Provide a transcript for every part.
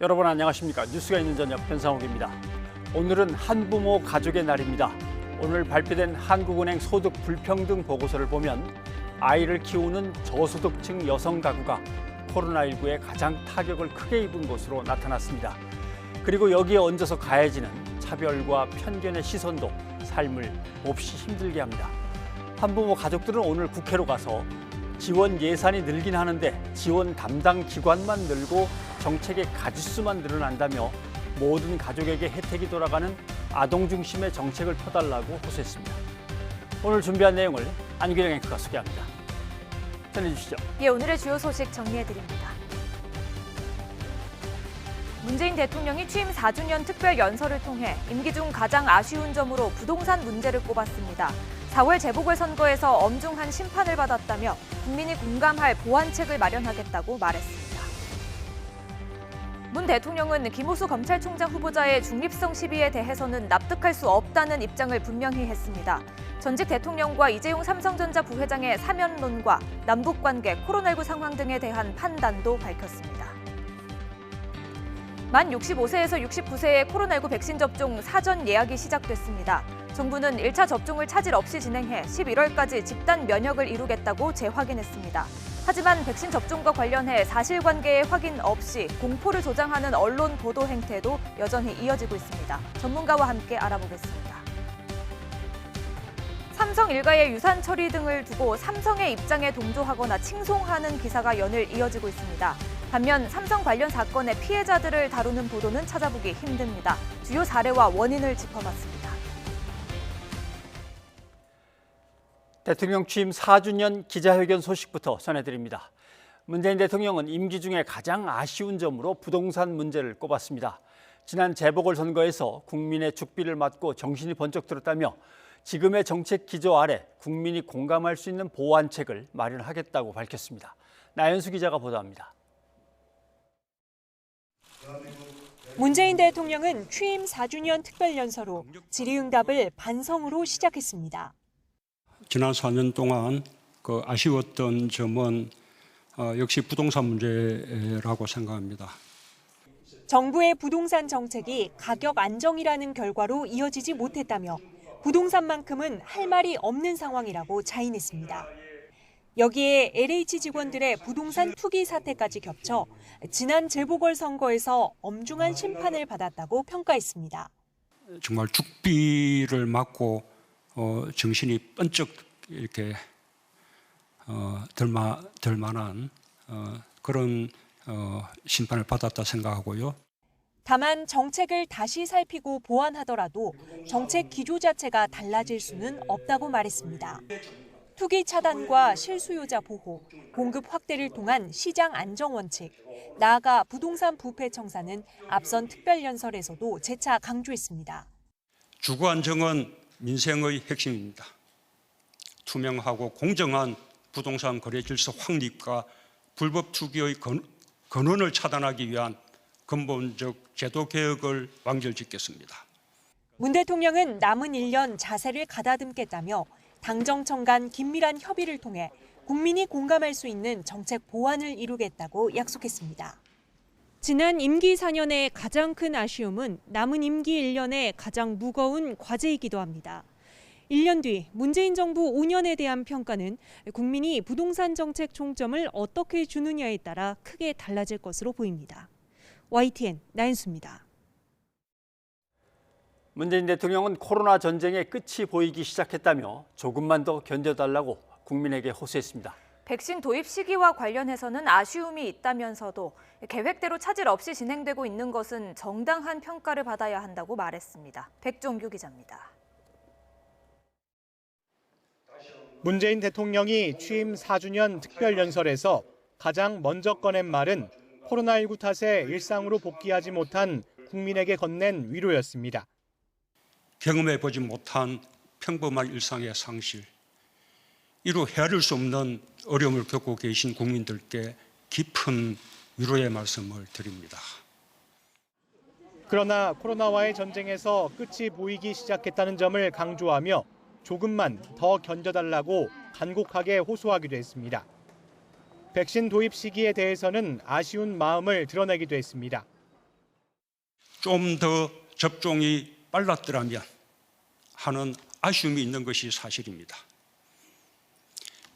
여러분 안녕하십니까? 뉴스가 있는 저녁 변상욱입니다. 오늘은 한부모 가족의 날입니다. 오늘 발표된 한국은행 소득 불평등 보고서를 보면 아이를 키우는 저소득층 여성 가구가 코로나19에 가장 타격을 크게 입은 것으로 나타났습니다. 그리고 여기에 얹어서 가해지는 차별과 편견의 시선도 삶을 몹시 힘들게 합니다. 한부모 가족들은 오늘 국회로 가서 지원 예산이 늘긴 하는데 지원 담당 기관만 늘고 정책의 가짓수만 늘어난다며 모든 가족에게 혜택이 돌아가는 아동 중심의 정책을 펴달라고 호소했습니다. 오늘 준비한 내용을 안규영 앵커가 소개합니다. 전해주시죠. 오늘의 주요 소식 정리해드립니다. 문재인 대통령이 취임 4주년 특별 연설을 통해 임기 중 가장 아쉬운 점으로 부동산 문제를 꼽았습니다. 4월 재보궐선거에서 엄중한 심판을 받았다며 국민이 공감할 보완책을 마련하겠다고 말했습니다. 문 대통령은 김호수 검찰총장 후보자의 중립성 시비에 대해서는 납득할 수 없다는 입장을 분명히 했습니다. 전직 대통령과 이재용 삼성전자 부회장의 사면론과 남북관계, 코로나19 상황 등에 대한 판단도 밝혔습니다. 만 65세에서 69세의 코로나19 백신 접종 사전 예약이 시작됐습니다. 정부는 1차 접종을 차질 없이 진행해 11월까지 집단 면역을 이루겠다고 재확인했습니다. 하지만 백신 접종과 관련해 사실관계의 확인 없이 공포를 조장하는 언론 보도 행태도 여전히 이어지고 있습니다. 전문가와 함께 알아보겠습니다. 삼성 일가의 유산 처리 등을 두고 삼성의 입장에 동조하거나 칭송하는 기사가 연일 이어지고 있습니다. 반면 삼성 관련 사건의 피해자들을 다루는 보도는 찾아보기 힘듭니다. 주요 사례와 원인을 짚어봤습니다. 대통령 취임 4주년 기자회견 소식부터 전해드립니다. 문재인 대통령은 임기 중에 가장 아쉬운 점으로 부동산 문제를 꼽았습니다. 지난 재보궐선거에서 국민의 죽비를 맞고 정신이 번쩍 들었다며 지금의 정책 기조 아래 국민이 공감할 수 있는 보완책을 마련하겠다고 밝혔습니다. 나연수 기자가 보도합니다. 문재인 대통령은 취임 4주년 특별연설로 질의응답을 반성으로 시작했습니다. 지난 4년 동안 아쉬웠던 점은 역시 부동산 문제라고 생각합니다. 정부의 부동산 정책이 가격 안정이라는 결과로 이어지지 못했다며 부동산만큼은 할 말이 없는 상황이라고 자인했습니다. 여기에 LH 직원들의 부동산 투기 사태까지 겹쳐 지난 재보궐선거에서 엄중한 심판을 받았다고 평가했습니다. 정말 죽비를 맞고 정신이 번쩍 이렇게 들 만한 그런 심판을 받았다 생각하고요. 다만 정책을 다시 살피고 보완하더라도 정책 기조 자체가 달라질 수는 없다고 말했습니다. 투기 차단과 실수요자 보호, 공급 확대를 통한 시장 안정 원칙, 나아가 부동산 부패 청산은 앞선 특별연설에서도 재차 강조했습니다. 주거 안정은 민생의 핵심입니다. 투명하고 공정한 부동산 거래 질서 확립과 불법 투기의 근원을 차단하기 위한 근본적 제도 개혁을 완결짓겠습니다. 문 대통령은 남은 1년 자세를 가다듬겠다며 당정청 간 긴밀한 협의를 통해 국민이 공감할 수 있는 정책 보완을 이루겠다고 약속했습니다. 지난 임기 4년의 가장 큰 아쉬움은 남은 임기 1년의 가장 무거운 과제이기도 합니다. 1년 뒤 문재인 정부 5년에 대한 평가는 국민이 부동산 정책 총점을 어떻게 주느냐에 따라 크게 달라질 것으로 보입니다. YTN 나연수입니다. 문재인 대통령은 코로나 전쟁의 끝이 보이기 시작했다며 조금만 더 견뎌달라고 국민에게 호소했습니다. 백신 도입 시기와 관련해서는 아쉬움이 있다면서도 계획대로 차질 없이 진행되고 있는 것은 정당한 평가를 받아야 한다고 말했습니다. 백종규 기자입니다. 문재인 대통령이 취임 4주년 특별연설에서 가장 먼저 꺼낸 말은 코로나19 탓에 일상으로 복귀하지 못한 국민에게 건넨 위로였습니다. 경험해보지 못한 평범한 일상의 상실, 이루 헤아릴 수 없는 어려움을 겪고 계신 국민들께 깊은 위로의 말씀을 드립니다. 그러나 코로나와의 전쟁에서 끝이 보이기 시작했다는 점을 강조하며 조금만 더 견뎌달라고 간곡하게 호소하기도 했습니다. 백신 도입 시기에 대해서는 아쉬운 마음을 드러내기도 했습니다. 좀 더 접종이 빨랐더라면 하는 아쉬움이 있는 것이 사실입니다.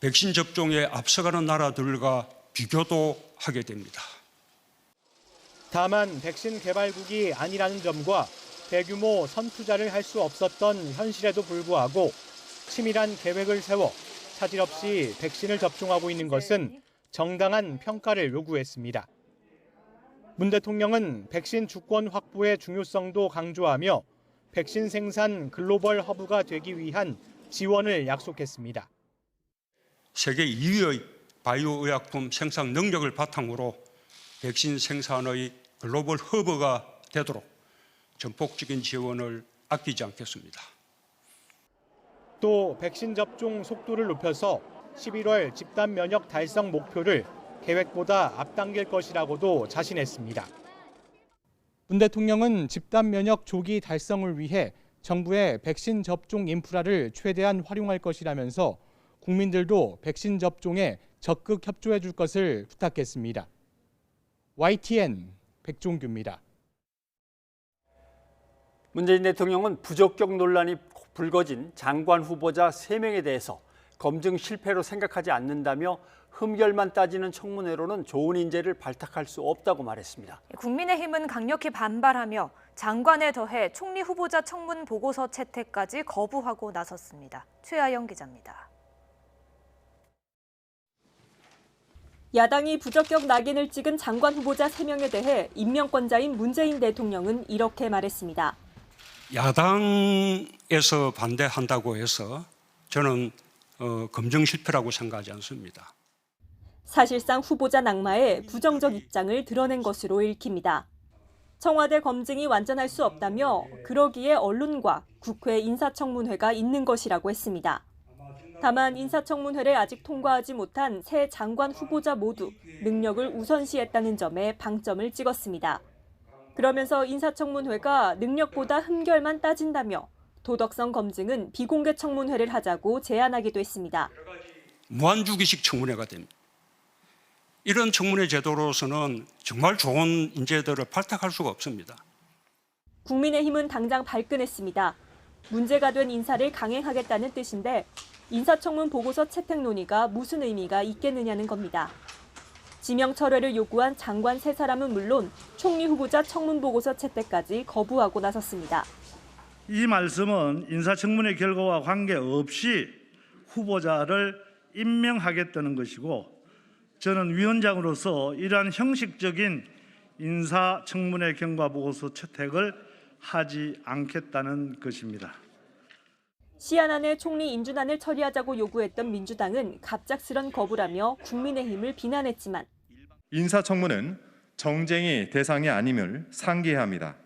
백신 접종에 앞서가는 나라들과 비교도 하게 됩니다. 다만 백신 개발국이 아니라는 점과 대규모 선투자를 할 수 없었던 현실에도 불구하고 치밀한 계획을 세워 차질 없이 백신을 접종하고 있는 것은 정당한 평가를 요구했습니다. 문 대통령은 백신 주권 확보의 중요성도 강조하며 백신 생산 글로벌 허브가 되기 위한 지원을 약속했습니다. 세계 2위의 바이오 의약품 생산 능력을 바탕으로 백신 생산의 글로벌 허브가 되도록 전폭적인 지원을 아끼지 않겠습니다. 또 백신 접종 속도를 높여서 11월 집단 면역 달성 목표를 계획보다 앞당길 것이라고도 자신했습니다. 문 대통령은 집단 면역 조기 달성을 위해 정부의 백신 접종 인프라를 최대한 활용할 것이라면서 국민들도 백신 접종에 적극 협조해 줄 것을 부탁했습니다. YTN 백종규입니다. 문재인 대통령은 부적격 논란이 불거진 장관 후보자 3명에 대해서 검증 실패로 생각하지 않는다며 흠결만 따지는 청문회로는 좋은 인재를 발탁할 수 없다고 말했습니다. 국민의힘은 강력히 반발하며 장관에 더해 총리 후보자 청문 보고서 채택까지 거부하고 나섰습니다. 최아영 기자입니다. 야당이 부적격 낙인을 찍은 장관 후보자 3명에 대해 임명권자인 문재인 대통령은 이렇게 말했습니다. 야당에서 반대한다고 해서 저는 검증 실패라고 생각하지 않습니다. 사실상 후보자 낙마에 부정적 입장을 드러낸 것으로 읽힙니다. 청와대 검증이 완전할 수 없다며 그러기에 언론과 국회 인사청문회가 있는 것이라고 했습니다. 다만 인사청문회를 아직 통과하지 못한 새 장관 후보자 모두 능력을 우선시했다는 점에 방점을 찍었습니다. 그러면서 인사청문회가 능력보다 흠결만 따진다며 도덕성 검증은 비공개 청문회를 하자고 제안하기도 했습니다. 무한주기식 청문회가 됩니다. 이런 청문회 제도로서는 정말 좋은 인재들을 발탁할 수가 없습니다. 국민의힘은 당장 발끈했습니다. 문제가 된 인사를 강행하겠다는 뜻인데 인사청문 보고서 채택 논의가 무슨 의미가 있겠느냐는 겁니다. 지명 철회를 요구한 장관 3사람은 물론 총리 후보자 청문 보고서 채택까지 거부하고 나섰습니다. 이 말씀은 인사청문회 결과와 관계없이 후보자를 임명하겠다는 것이고 저는 위원장으로서 이러한 형식적인 인사청문회 경과 보고서 채택을 하지 않겠다는 것입니다. 시한안에 총리 인준안을 처리하자고 요구했던 민주당은 갑작스런 거부라며 국민의힘을 비난했지만 인사청문은 정쟁이 대상이 아님을 상기해야 합니다.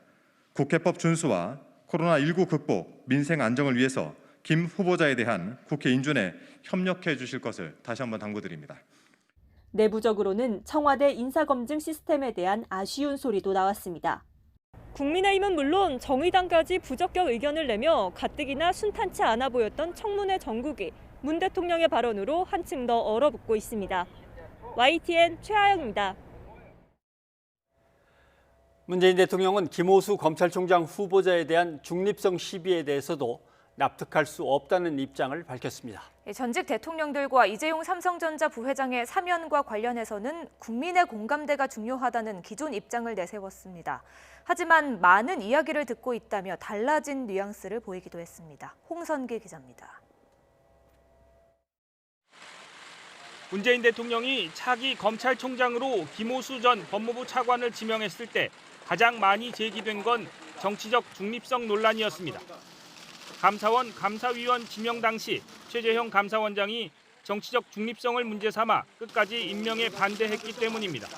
국회법 준수와 코로나19 극복, 민생 안정을 위해서 김 후보자에 대한 국회 인준에 협력해 주실 것을 다시 한번 당부드립니다. 내부적으로는 청와대 인사검증 시스템에 대한 아쉬운 소리도 나왔습니다. 국민의힘은 물론 정의당까지 부적격 의견을 내며 가뜩이나 순탄치 않아 보였던 청문회 정국이 문 대통령의 발언으로 한층 더 얼어붙고 있습니다. YTN 최아영입니다. 문재인 대통령은 김호수 검찰총장 후보자에 대한 중립성 시비에 대해서도 납득할 수 없다는 입장을 밝혔습니다. 전직 대통령들과 이재용 삼성전자 부회장의 사면과 관련해서는 국민의 공감대가 중요하다는 기존 입장을 내세웠습니다. 하지만 많은 이야기를 듣고 있다며 달라진 뉘앙스를 보이기도 했습니다. 홍선기 기자입니다. 문재인 대통령이 차기 검찰총장으로 김호수 전 법무부 차관을 지명했을 때 가장 많이 제기된 건 정치적 중립성 논란이었습니다. 감사원 감사위원 지명 당시 최재형 감사원장이 정치적 중립성을 문제 삼아 끝까지 임명에 반대했기 때문입니다.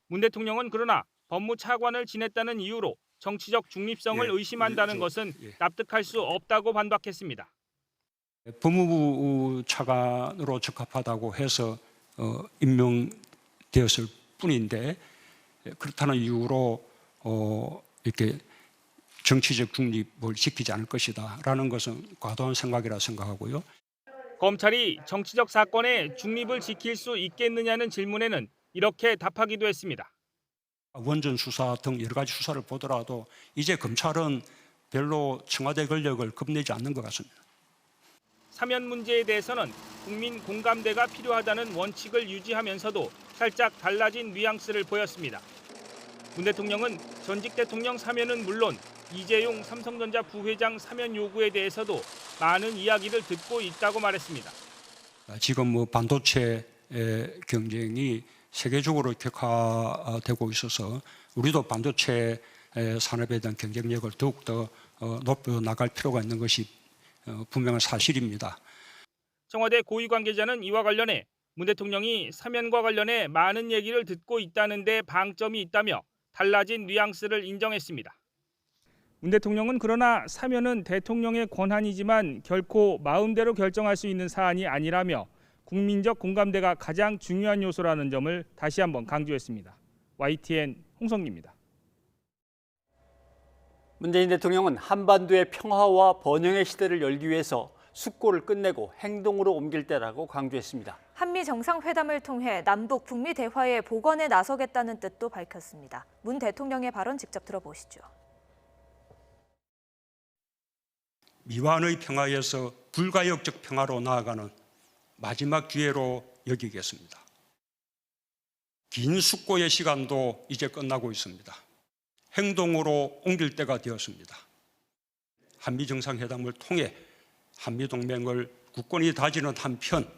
문 대통령은 그러나 법무차관을 지냈다는 이유로 정치적 중립성을 의심한다는 것은 납득할 수 없다고 반박했습니다. 법무부 차관으로 적합하다고 해서 임명되었을 뿐인데 그렇다는 이유로 이렇게 정치적 중립을 지키지 않을 것이다라는 것은 과도한 생각이라 생각하고요. 검찰이 정치적 사건의 중립을 지킬 수 있겠느냐는 질문에는 이렇게 답하기도 했습니다. 원전 수사 등 여러 가지 수사를 보더라도 이제 검찰은 별로 청와대 권력을 겁내지 않는 것 같습니다. 사면 문제에 대해서는 국민 공감대가 필요하다는 원칙을 유지하면서도 살짝 달라진 뉘앙스를 보였습니다. 문 대통령은 전직 대통령 사면은 물론 이재용 삼성전자 부회장 사면 요구에 대해서도 많은 이야기를 듣고 있다고 말했습니다. 지금 반도체 경쟁이 세계적으로 격화되고 있어서 우리도 반도체 산업에 대한 경쟁력을 더욱더 높여 나갈 필요가 있는 것이 분명한 사실입니다. 청와대 고위 관계자는 이와 관련해 문 대통령이 사면과 관련해 많은 얘기를 듣고 있다는 데 방점이 있다며 달라진 뉘앙스를 인정했습니다. 문 대통령은 그러나 사면은 대통령의 권한이지만 결코 마음대로 결정할 수 있는 사안이 아니라며 국민적 공감대가 가장 중요한 요소라는 점을 다시 한번 강조했습니다. YTN 홍성기입니다. 문재인 대통령은 한반도의 평화와 번영의 시대를 열기 위해서 숙고를 끝내고 행동으로 옮길 때라고 강조했습니다. 한미 정상회담을 통해 남북 북미 대화의 복원에 나서겠다는 뜻도 밝혔습니다. 문 대통령의 발언 직접 들어보시죠. 미완의 평화에서 불가역적 평화로 나아가는 마지막 기회로 여기겠습니다. 긴 숙고의 시간도 이제 끝나고 있습니다. 행동으로 옮길 때가 되었습니다. 한미 정상회담을 통해 한미 동맹을 굳건히 다지는 한편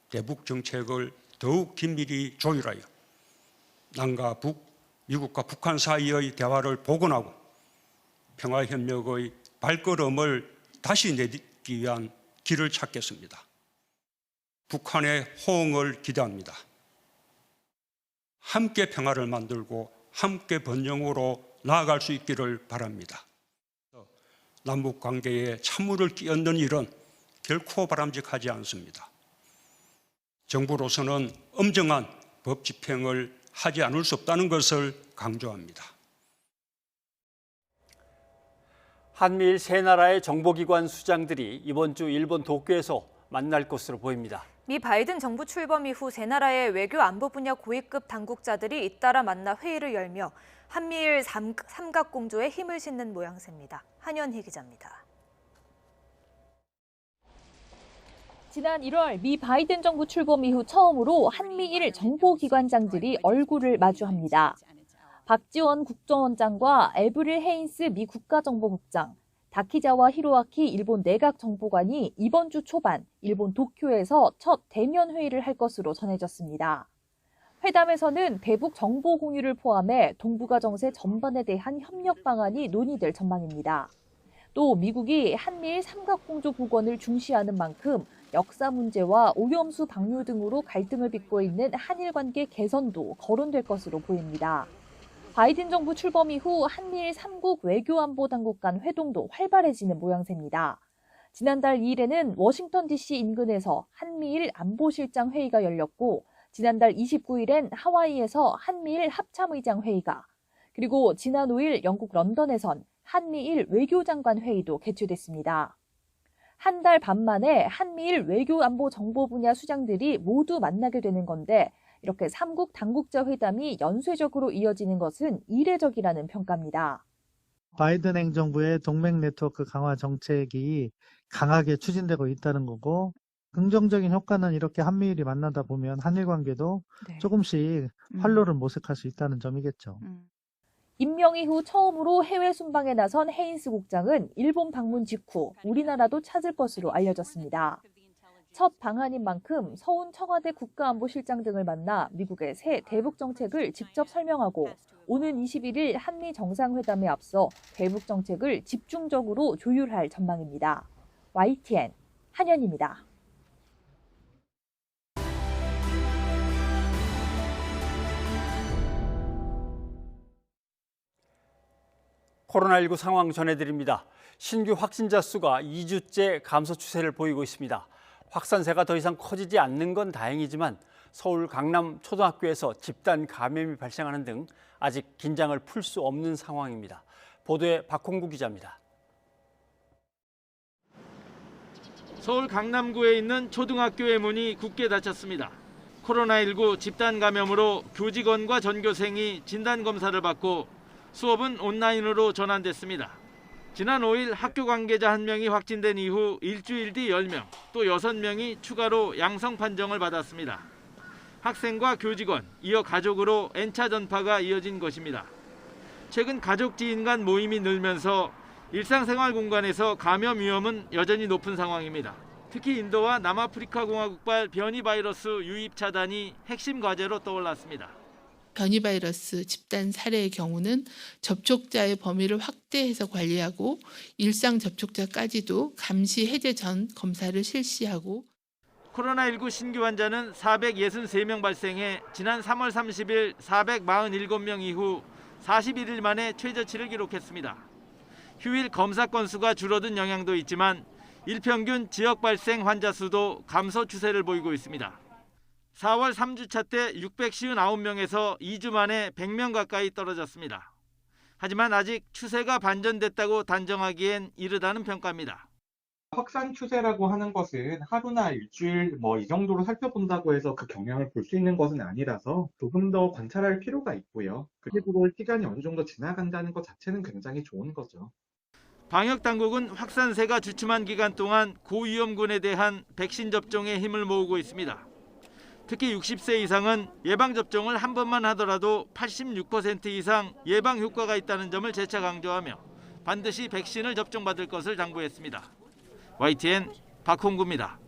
대북 정책을 더욱 긴밀히 조율하여 남과 북, 미국과 북한 사이의 대화를 복원하고 평화협력의 발걸음을 다시 내딛기 위한 길을 찾겠습니다. 북한의 호응을 기대합니다. 함께 평화를 만들고 함께 번영으로 나아갈 수 있기를 바랍니다. 남북 관계에 찬물을 끼얹는 일은 결코 바람직하지 않습니다. 정부로서는 엄정한 법 집행을 하지 않을 수 없다는 것을 강조합니다. 한미일 세 나라의 정보기관 수장들이 이번 주 일본 도쿄에서 만날 것으로 보입니다. 미 바이든 정부 출범 이후 세 나라의 외교 안보 분야 고위급 당국자들이 잇따라 만나 회의를 열며 한미일 삼각공조에 힘을 싣는 모양새입니다. 한현희 기자입니다. 지난 1월 미 바이든 정부 출범 이후 처음으로 한미일 정보기관장들이 얼굴을 마주합니다. 박지원 국정원장과 에브릴 헤인스 미 국가정보국장, 다키자와 히로아키 일본 내각정보관이 이번 주 초반 일본 도쿄에서 첫 대면 회의를 할 것으로 전해졌습니다. 회담에서는 대북 정보 공유를 포함해 동북아 정세 전반에 대한 협력 방안이 논의될 전망입니다. 또 미국이 한미일 삼각공조 복원을 중시하는 만큼 역사 문제와 오염수 방류 등으로 갈등을 빚고 있는 한일 관계 개선도 거론될 것으로 보입니다. 바이든 정부 출범 이후 한미일 3국 외교안보 당국 간 회동도 활발해지는 모양새입니다. 지난달 2일에는 워싱턴 DC 인근에서 한미일 안보실장 회의가 열렸고 지난달 29일엔 하와이에서 한미일 합참의장 회의가, 그리고 지난 5일 영국 런던에선 한미일 외교장관 회의도 개최됐습니다. 한 달 반 만에 한미일 외교안보 정보 분야 수장들이 모두 만나게 되는 건데 이렇게 3국 당국자 회담이 연쇄적으로 이어지는 것은 이례적이라는 평가입니다. 바이든 행정부의 동맹 네트워크 강화 정책이 강하게 추진되고 있다는 거고, 긍정적인 효과는 이렇게 한미일이 만나다 보면 한일 관계도 조금씩 활로를 모색할 수 있다는 점이겠죠. 임명 이후 처음으로 해외 순방에 나선 헤인스 국장은 일본 방문 직후 우리나라도 찾을 것으로 알려졌습니다. 첫 방한인 만큼 서훈 청와대 국가안보실장 등을 만나 미국의 새 대북 정책을 직접 설명하고 오는 21일 한미 정상회담에 앞서 대북 정책을 집중적으로 조율할 전망입니다. YTN 한현입니다. 코로나19 상황 전해드립니다. 신규 확진자 수가 2주째 감소 추세를 보이고 있습니다. 확산세가 더 이상 커지지 않는 건 다행이지만 서울 강남 초등학교에서 집단 감염이 발생하는 등 아직 긴장을 풀 수 없는 상황입니다. 보도에 박홍구 기자입니다. 서울 강남구에 있는 초등학교의 문이 굳게 닫혔습니다. 코로나19 집단 감염으로 교직원과 전교생이 진단 검사를 받고 수업은 온라인으로 전환됐습니다. 지난 5일 학교 관계자 1명이 확진된 이후 일주일 뒤 10명, 또 6명이 추가로 양성 판정을 받았습니다. 학생과 교직원, 이어 가족으로 N차 전파가 이어진 것입니다. 최근 가족 지인 간 모임이 늘면서 일상생활 공간에서 감염 위험은 여전히 높은 상황입니다. 특히 인도와 남아프리카 공화국발 변이 바이러스 유입 차단이 핵심 과제로 떠올랐습니다. 변이 바이러스 집단 사례의 경우는 접촉자의 범위를 확대해서 관리하고 일상 접촉자까지도 감시 해제 전 검사를 실시하고 코로나19 신규 환자는 463명 발생해 지난 3월 30일 447명 이후 41일 만에 최저치를 기록했습니다. 휴일 검사 건수가 줄어든 영향도 있지만 일평균 지역 발생 환자 수도 감소 추세를 보이고 있습니다. 4월 3주차 때 659명에서 2주 만에 100명 가까이 떨어졌습니다. 하지만 아직 추세가 반전됐다고 단정하기엔 이르다는 평가입니다. 확산 추세라고 하는 것은 하루나 일주일 이 정도로 살펴본다고 해서 그 경향을 볼 수 있는 것은 아니라서 조금 더 관찰할 필요가 있고요. 그리고 시간이 어느 정도 지나간다는 것 자체는 굉장히 좋은 거죠. 방역 당국은 확산세가 주춤한 기간 동안 고위험군에 대한 백신 접종에 힘을 모으고 있습니다. 특히 60세 이상은 예방접종을 한 번만 하더라도 86% 이상 예방 효과가 있다는 점을 재차 강조하며 반드시 백신을 접종받을 것을 당부했습니다. YTN 박홍구입니다.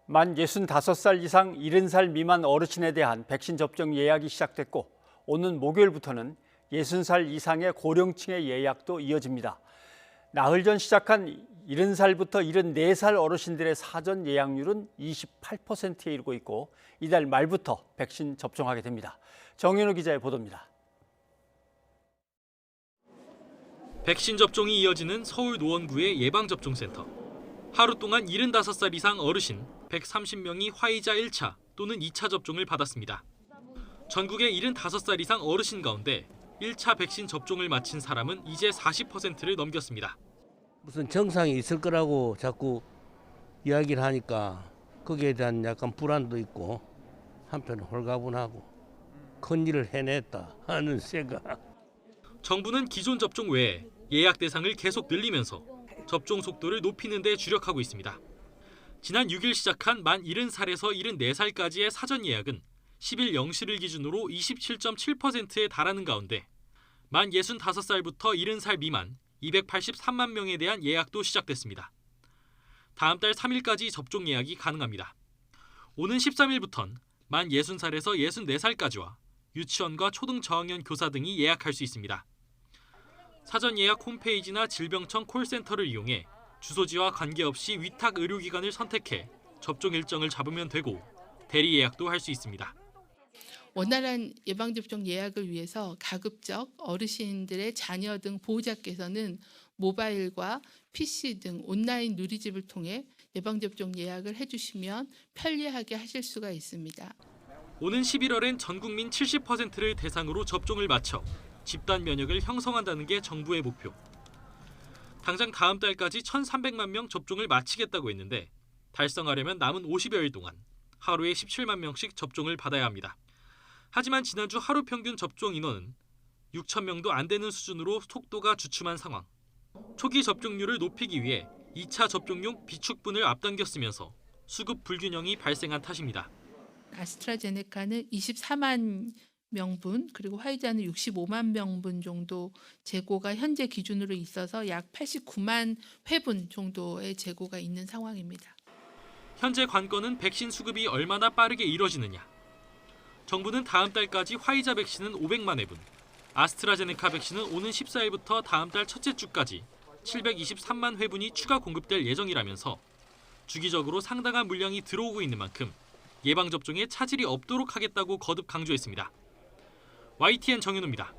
만 65살 이상 70살 미만 어르신에 대한 백신 접종 예약이 시작됐고 오는 목요일부터는 60살 이상의 고령층의 예약도 이어집니다. 나흘 전 시작한 70살부터 74살 어르신들의 사전 예약률은 28%에 이르고 있고 이달 말부터 백신 접종하게 됩니다. 정현우 기자의 보도입니다. 백신 접종이 이어지는 서울 노원구의 예방접종센터. 하루 동안 75살 이상 어르신 130명이 화이자 1차 또는 2차 접종을 받았습니다. 전국의 75살 이상 어르신 가운데 1차 백신 접종을 마친 사람은 이제 40%를 넘겼습니다. 무슨 정상이 있을 거라고 자꾸 이야기를 하니까 거기에 대한 약간 불안도 있고 한편 홀가분하고 큰일을 해냈다 하는 생각. 정부는 기존 접종 외에 예약 대상을 계속 늘리면서 접종 속도를 높이는 데 주력하고 있습니다. 지난 6일 시작한 만 70살에서 74살까지의 사전 예약은 10일 0시를 기준으로 27.7%에 달하는 가운데 만 65살부터 70살 미만 283만 명에 대한 예약도 시작됐습니다. 다음 달 3일까지 접종 예약이 가능합니다. 오는 13일부터는 만 60살에서 64살까지와 유치원과 초등 저학년 교사 등이 예약할 수 있습니다. 사전 예약 홈페이지나 질병청 콜센터를 이용해 주소지와 관계없이 위탁 의료기관을 선택해 접종 일정을 잡으면 되고 대리 예약도 할 수 있습니다. 원활한 예방접종 예약을 위해서 가급적 어르신들의 자녀 등 보호자께서는 모바일과 PC 등 온라인 누리집을 통해 예방접종 예약을 해주시면 편리하게 하실 수가 있습니다. 오는 11월엔 전 국민 70%를 대상으로 접종을 마쳐 집단 면역을 형성한다는 게 정부의 목표. 당장 다음 달까지 1,300만 명 접종을 마치겠다고 했는데 달성하려면 남은 50여일 동안 하루에 17만 명씩 접종을 받아야 합니다. 하지만 지난주 하루 평균 접종 인원은 6천 명도 안 되는 수준으로 속도가 주춤한 상황. 초기 접종률을 높이기 위해 2차 접종용 비축분을 앞당겼으면서 수급 불균형이 발생한 탓입니다. 아스트라제네카는 24만 명분 그리고 화이자는 65만 명분 정도 재고가 현재 기준으로 있어서 약 89만 회분 정도의 재고가 있는 상황입니다. 현재 관건은 백신 수급이 얼마나 빠르게 이뤄지느냐. 정부는 다음 달까지 화이자 백신은 500만 회분, 아스트라제네카 백신은 오는 14일부터 다음 달 첫째 주까지 723만 회분이 추가 공급될 예정이라면서 주기적으로 상당한 물량이 들어오고 있는 만큼 예방접종에 차질이 없도록 하겠다고 거듭 강조했습니다. YTN 정현우입니다.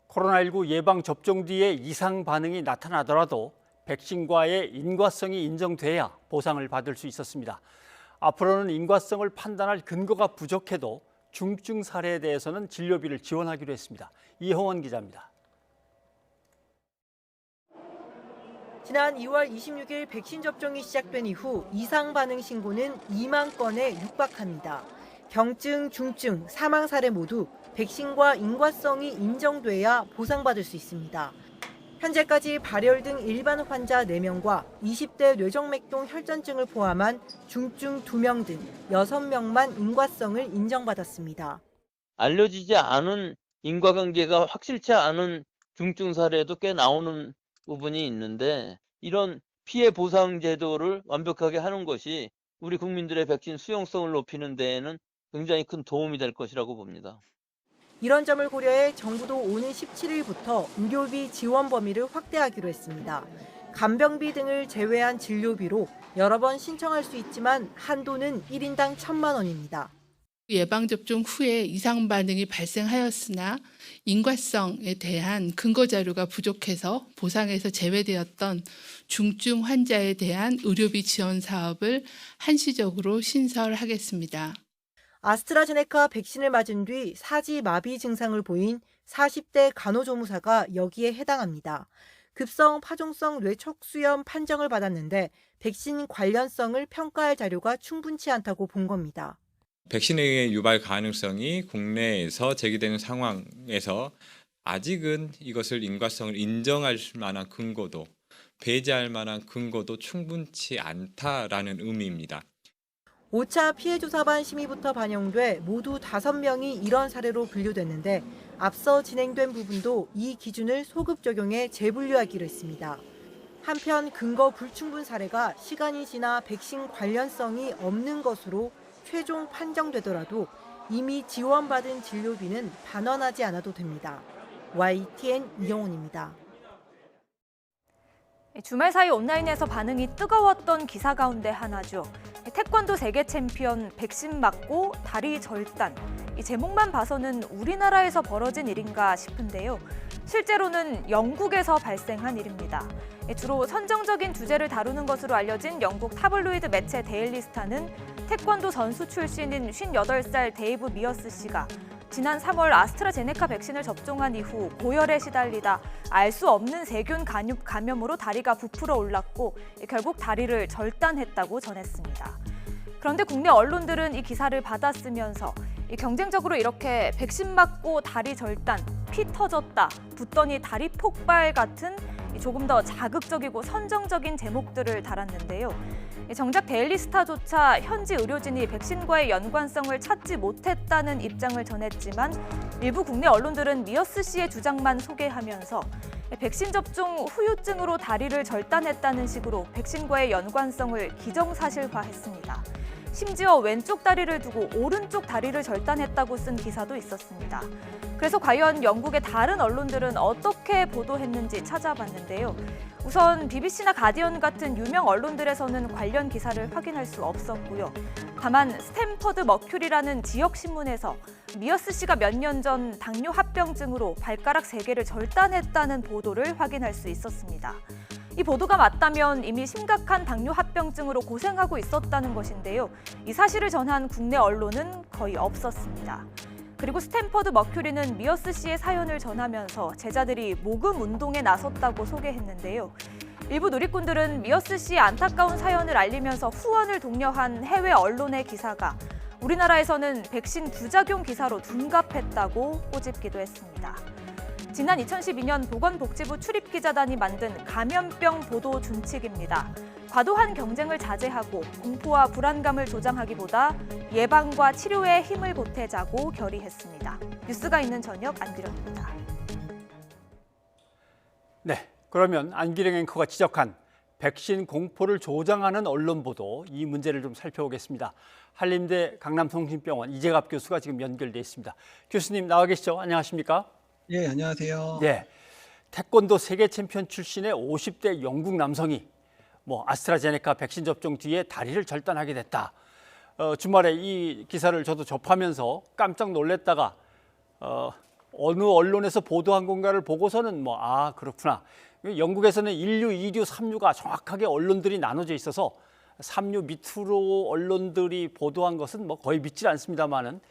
코로나19 예방접종 뒤에 이상 반응이 나타나더라도 백신과의 인과성이 인정돼야 보상을 받을 수 있었습니다. 앞으로는 인과성을 판단할 근거가 부족해도 중증 사례에 대해서는 진료비를 지원하기로 했습니다. 이홍원 기자입니다. 지난 2월 26일 백신 접종이 시작된 이후 이상 반응 신고는 2만 건에 육박합니다. 경증, 중증, 사망 사례 모두 백신과 인과성이 인정돼야 보상받을 수 있습니다. 현재까지 발열 등 일반 환자 4명과 20대 뇌정맥동 혈전증을 포함한 중증 2명 등 6명만 인과성을 인정받았습니다. 알려지지 않은 인과관계가 확실치 않은 중증 사례도 꽤 나오는 부분이 있는데 이런 피해 보상 제도를 완벽하게 하는 것이 우리 국민들의 백신 수용성을 높이는 데에는 굉장히 큰 도움이 될 것이라고 봅니다. 이런 점을 고려해 정부도 오는 17일부터 의료비 지원 범위를 확대하기로 했습니다. 간병비 등을 제외한 진료비로 여러 번 신청할 수 있지만 한도는 1인당 1,000만 원입니다. 예방접종 후에 이상 반응이 발생하였으나 인과성에 대한 근거 자료가 부족해서 보상에서 제외되었던 중증 환자에 대한 의료비 지원 사업을 한시적으로 신설하겠습니다. 아스트라제네카 백신을 맞은 뒤 사지 마비 증상을 보인 40대 간호조무사가 여기에 해당합니다. 급성 파종성 뇌척수염 판정을 받았는데 백신 관련성을 평가할 자료가 충분치 않다고 본 겁니다. 백신의 유발 가능성이 국내에서 제기되는 상황에서 아직은 이것을 인과성을 인정할 만한 근거도 배제할 만한 근거도 충분치 않다라는 의미입니다. 5차 피해조사반 심의부터 반영돼 모두 5명이 이런 사례로 분류됐는데 앞서 진행된 부분도 이 기준을 소급 적용해 재분류하기로 했습니다. 한편 근거 불충분 사례가 시간이 지나 백신 관련성이 없는 것으로 최종 판정되더라도 이미 지원받은 진료비는 반환하지 않아도 됩니다. YTN 이영훈입니다. 주말 사이 온라인에서 반응이 뜨거웠던 기사 가운데 하나죠. 태권도 세계 챔피언 백신 맞고 다리 절단. 이 제목만 봐서는 우리나라에서 벌어진 일인가 싶은데요. 실제로는 영국에서 발생한 일입니다. 주로 선정적인 주제를 다루는 것으로 알려진 영국 타블로이드 매체 데일리 스타는 태권도 선수 출신인 58살 데이브 미어스 씨가 지난 3월 아스트라제네카 백신을 접종한 이후 고열에 시달리다 알 수 없는 세균 감염으로 다리가 부풀어 올랐고 결국 다리를 절단했다고 전했습니다. 그런데 국내 언론들은 이 기사를 받아쓰면서 경쟁적으로 이렇게 백신 맞고 다리 절단, 피 터졌다, 붙더니 다리 폭발 같은 조금 더 자극적이고 선정적인 제목들을 달았는데요. 정작 데일리스타조차 현지 의료진이 백신과의 연관성을 찾지 못했다는 입장을 전했지만 일부 국내 언론들은 미어스 씨의 주장만 소개하면서 백신 접종 후유증으로 다리를 절단했다는 식으로 백신과의 연관성을 기정사실화했습니다. 심지어 왼쪽 다리를 두고 오른쪽 다리를 절단했다고 쓴 기사도 있었습니다. 그래서 과연 영국의 다른 언론들은 어떻게 보도했는지 찾아봤는데요. 우선 BBC나 가디언 같은 유명 언론들에서는 관련 기사를 확인할 수 없었고요. 다만 스탠퍼드 머큐리라는 지역 신문에서 미어스 씨가 몇 년 전 당뇨 합병증으로 발가락 3개를 절단했다는 보도를 확인할 수 있었습니다. 이 보도가 맞다면 이미 심각한 당뇨 합병증으로 고생하고 있었다는 것인데요. 이 사실을 전한 국내 언론은 거의 없었습니다. 그리고 스탠퍼드 머큐리는 미어스 씨의 사연을 전하면서 제자들이 모금 운동에 나섰다고 소개했는데요. 일부 누리꾼들은 미어스 씨의 안타까운 사연을 알리면서 후원을 독려한 해외 언론의 기사가 우리나라에서는 백신 부작용 기사로 둔갑했다고 꼬집기도 했습니다. 지난 2012년 보건복지부 출입기자단이 만든 감염병 보도 준칙입니다. 과도한 경쟁을 자제하고 공포와 불안감을 조장하기보다 예방과 치료에 힘을 보태자고 결의했습니다. 뉴스가 있는 저녁 안기령입니다. 네, 그러면 안기령 앵커가 지적한 백신 공포를 조장하는 언론 보도, 이 문제를 좀 살펴보겠습니다. 한림대 강남성심병원 이재갑 교수가 지금 연결돼 있습니다. 교수님 나와 계시죠? 안녕하십니까? 예, 안녕하세요. 네, 태권도 세계 챔피언 출신의 50대 영국 남성이 아스트라제네카 백신 접종 뒤에 다리를 절단하게 됐다. 주말에 이 기사를 저도 접하면서 깜짝 놀랐다가 어느 언론에서 보도한 건가를 보고서는 그렇구나. 영국에서는 1류, 2류, 3류가 정확하게 언론들이 나눠져 있어서 3류 밑으로 언론들이 보도한 것은 거의 믿질 않습니다만은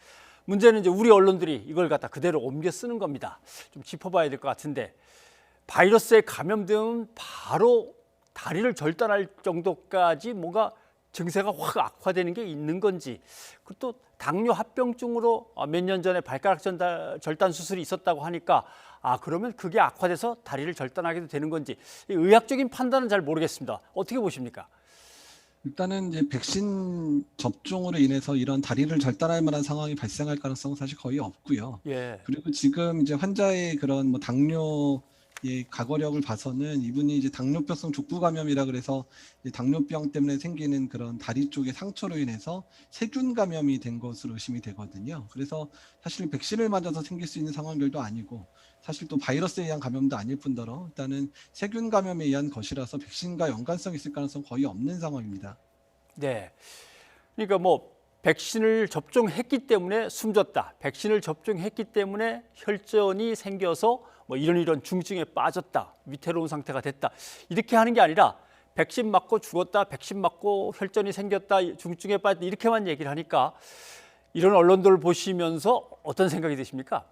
문제는 이제 우리 언론들이 이걸 갖다 그대로 옮겨 쓰는 겁니다. 좀 짚어봐야 될 것 같은데 바이러스에 감염되면 바로 다리를 절단할 정도까지 뭔가 증세가 확 악화되는 게 있는 건지, 그리고 또 당뇨 합병증으로 몇 년 전에 발가락 절단 수술이 있었다고 하니까 그러면 그게 악화돼서 다리를 절단하게도 되는 건지, 이 의학적인 판단은 잘 모르겠습니다. 어떻게 보십니까? 일단은 이제 백신 접종으로 인해서 이런 다리를 절단할 만한 상황이 발생할 가능성은 사실 거의 없고요. 예. 그리고 지금 이제 환자의 그런 뭐 당뇨의 과거력을 봐서는 이분이 이제 당뇨병성 족부 감염이라 그래서 이제 당뇨병 때문에 생기는 그런 다리 쪽의 상처로 인해서 세균 감염이 된 것으로 의심이 되거든요. 그래서 사실 백신을 맞아서 생길 수 있는 상황들도 아니고, 사실 또 바이러스에 의한 감염도 아닐 뿐더러 일단은 세균 감염에 의한 것이라서 백신과 연관성이 있을 가능성은 거의 없는 상황입니다. 네. 그러니까 뭐 백신을 접종했기 때문에 숨졌다, 백신을 접종했기 때문에 혈전이 생겨서 뭐 이런 중증에 빠졌다, 위태로운 상태가 됐다, 이렇게 하는 게 아니라 백신 맞고 죽었다, 백신 맞고 혈전이 생겼다, 중증에 빠졌다, 이렇게만 얘기를 하니까 이런 언론들을 보시면서 어떤 생각이 드십니까?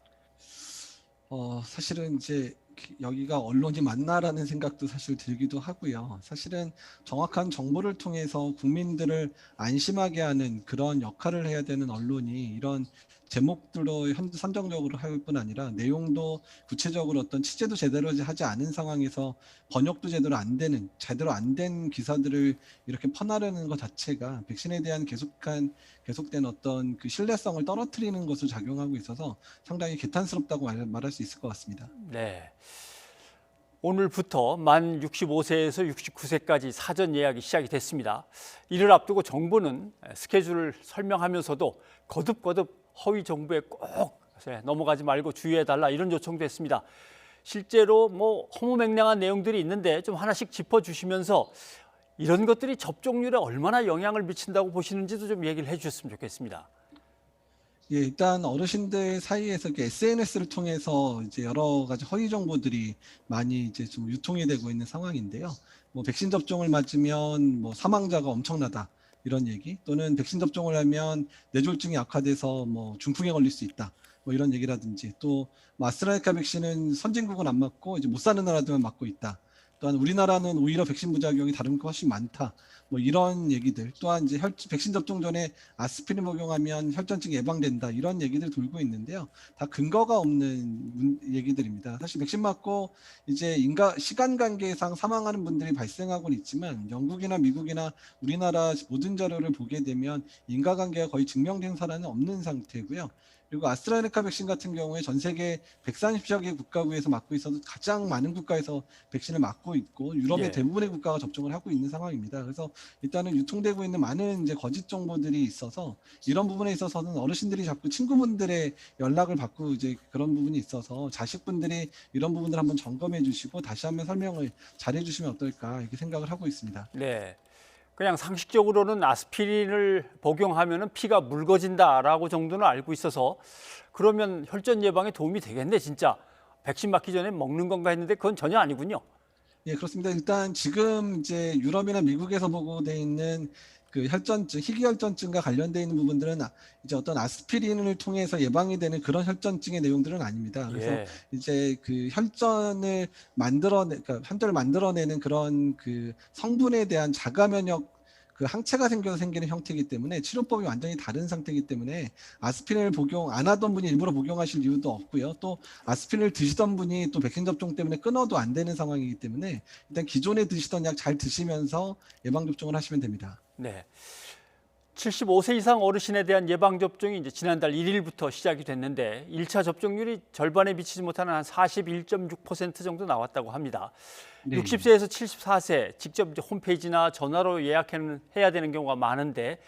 사실은 이제 여기가 언론이 맞나라는 생각도 사실 들기도 하고요. 사실은 정확한 정보를 통해서 국민들을 안심하게 하는 그런 역할을 해야 되는 언론이 이런 제목들로 선정적으로 할 뿐 아니라 내용도 구체적으로 어떤 취재도 제대로 하지 않은 상황에서 번역도 제대로 안 된 기사들을 이렇게 퍼나르는 것 자체가 백신에 대한 계속된 어떤 그 신뢰성을 떨어뜨리는 것으로 작용하고 있어서 상당히 개탄스럽다고 말할 수 있을 것 같습니다. 네. 오늘부터 만 65세에서 69세까지 사전 예약이 시작이 됐습니다. 이를 앞두고 정부는 스케줄을 설명하면서도 거듭 허위 정보에 꼭 넘어가지 말고 주의해달라, 이런 요청도 했습니다. 실제로 뭐 허무맹랑한 내용들이 있는데 좀 하나씩 짚어주시면서 이런 것들이 접종률에 얼마나 영향을 미친다고 보시는지도 좀 얘기를 해주셨으면 좋겠습니다. 예, 일단 어르신들 사이에서 SNS를 통해서 이제 여러 가지 허위 정보들이 많이 이제 좀 유통이 되고 있는 상황인데요. 뭐 백신 접종을 맞으면 뭐 사망자가 엄청나다, 이런 얘기, 또는 백신 접종을 하면 뇌졸중이 악화돼서 뭐 중풍에 걸릴 수 있다, 뭐 이런 얘기라든지, 또 뭐 아스트라제네카 백신은 선진국은 안 맞고 이제 못 사는 나라들만 맞고 있다, 또한 우리나라는 오히려 백신 부작용이 다른 것 훨씬 많다, 뭐 이런 얘기들, 또한 이제 백신 접종 전에 아스피린 복용하면 혈전증 예방된다, 이런 얘기들 돌고 있는데요. 다 근거가 없는 얘기들입니다. 사실 백신 맞고 이제 시간 관계상 사망하는 분들이 발생하고는 있지만 영국이나 미국이나 우리나라 모든 자료를 보게 되면 인과관계가 거의 증명된 사례는 없는 상태고요. 그리고 아스트라제네카 백신 같은 경우에 전 세계 130여 개 국가구에서 맞고 있어서 가장 많은 국가에서 백신을 맞고 있고, 유럽의 대부분의 국가가 접종을 하고 있는 상황입니다. 그래서 일단은 유통되고 있는 많은 이제 거짓 정보들이 있어서 이런 부분에 있어서는 어르신들이 자꾸 친구분들의 연락을 받고 이제 그런 부분이 있어서 자식분들이 이런 부분들 한번 점검해 주시고 다시 한번 설명을 잘해 주시면 어떨까, 이렇게 생각을 하고 있습니다. 네. 그냥 상식적으로는 아스피린을 복용하면 피가 묽어진다라고 정도는 알고 있어서 그러면 혈전 예방에 도움이 되겠네, 진짜. 백신 맞기 전에 먹는 건가 했는데 그건 전혀 아니군요. 예, 그렇습니다. 일단 지금 이제 유럽이나 미국에서 보고돼 있는 그 혈전증, 희귀혈전증과 관련돼 있는 부분들은 이제 어떤 아스피린을 통해서 예방이 되는 그런 혈전증의 내용들은 아닙니다. 그래서 이제 그 혈전을 만들어내는 그런 그 성분에 대한 자가 면역 그 항체가 생겨서 생기는 형태이기 때문에 치료법이 완전히 다른 상태이기 때문에 아스피린을 복용 안 하던 분이 일부러 복용하실 이유도 없고요. 또 아스피린을 드시던 분이 또 백신 접종 때문에 끊어도 안 되는 상황이기 때문에 일단 기존에 드시던 약 잘 드시면서 예방 접종을 하시면 됩니다. 네. 75세 이상 어르신에 대한 예방접종이 이제 지난달 1일부터 시작이 됐는데 1차 접종률이 절반에 미치지 못하는 한 41.6% 정도 나왔다고 합니다. 네. 60세에서 74세 직접 이제 홈페이지나 전화로 예약해야 되는 경우가 많은데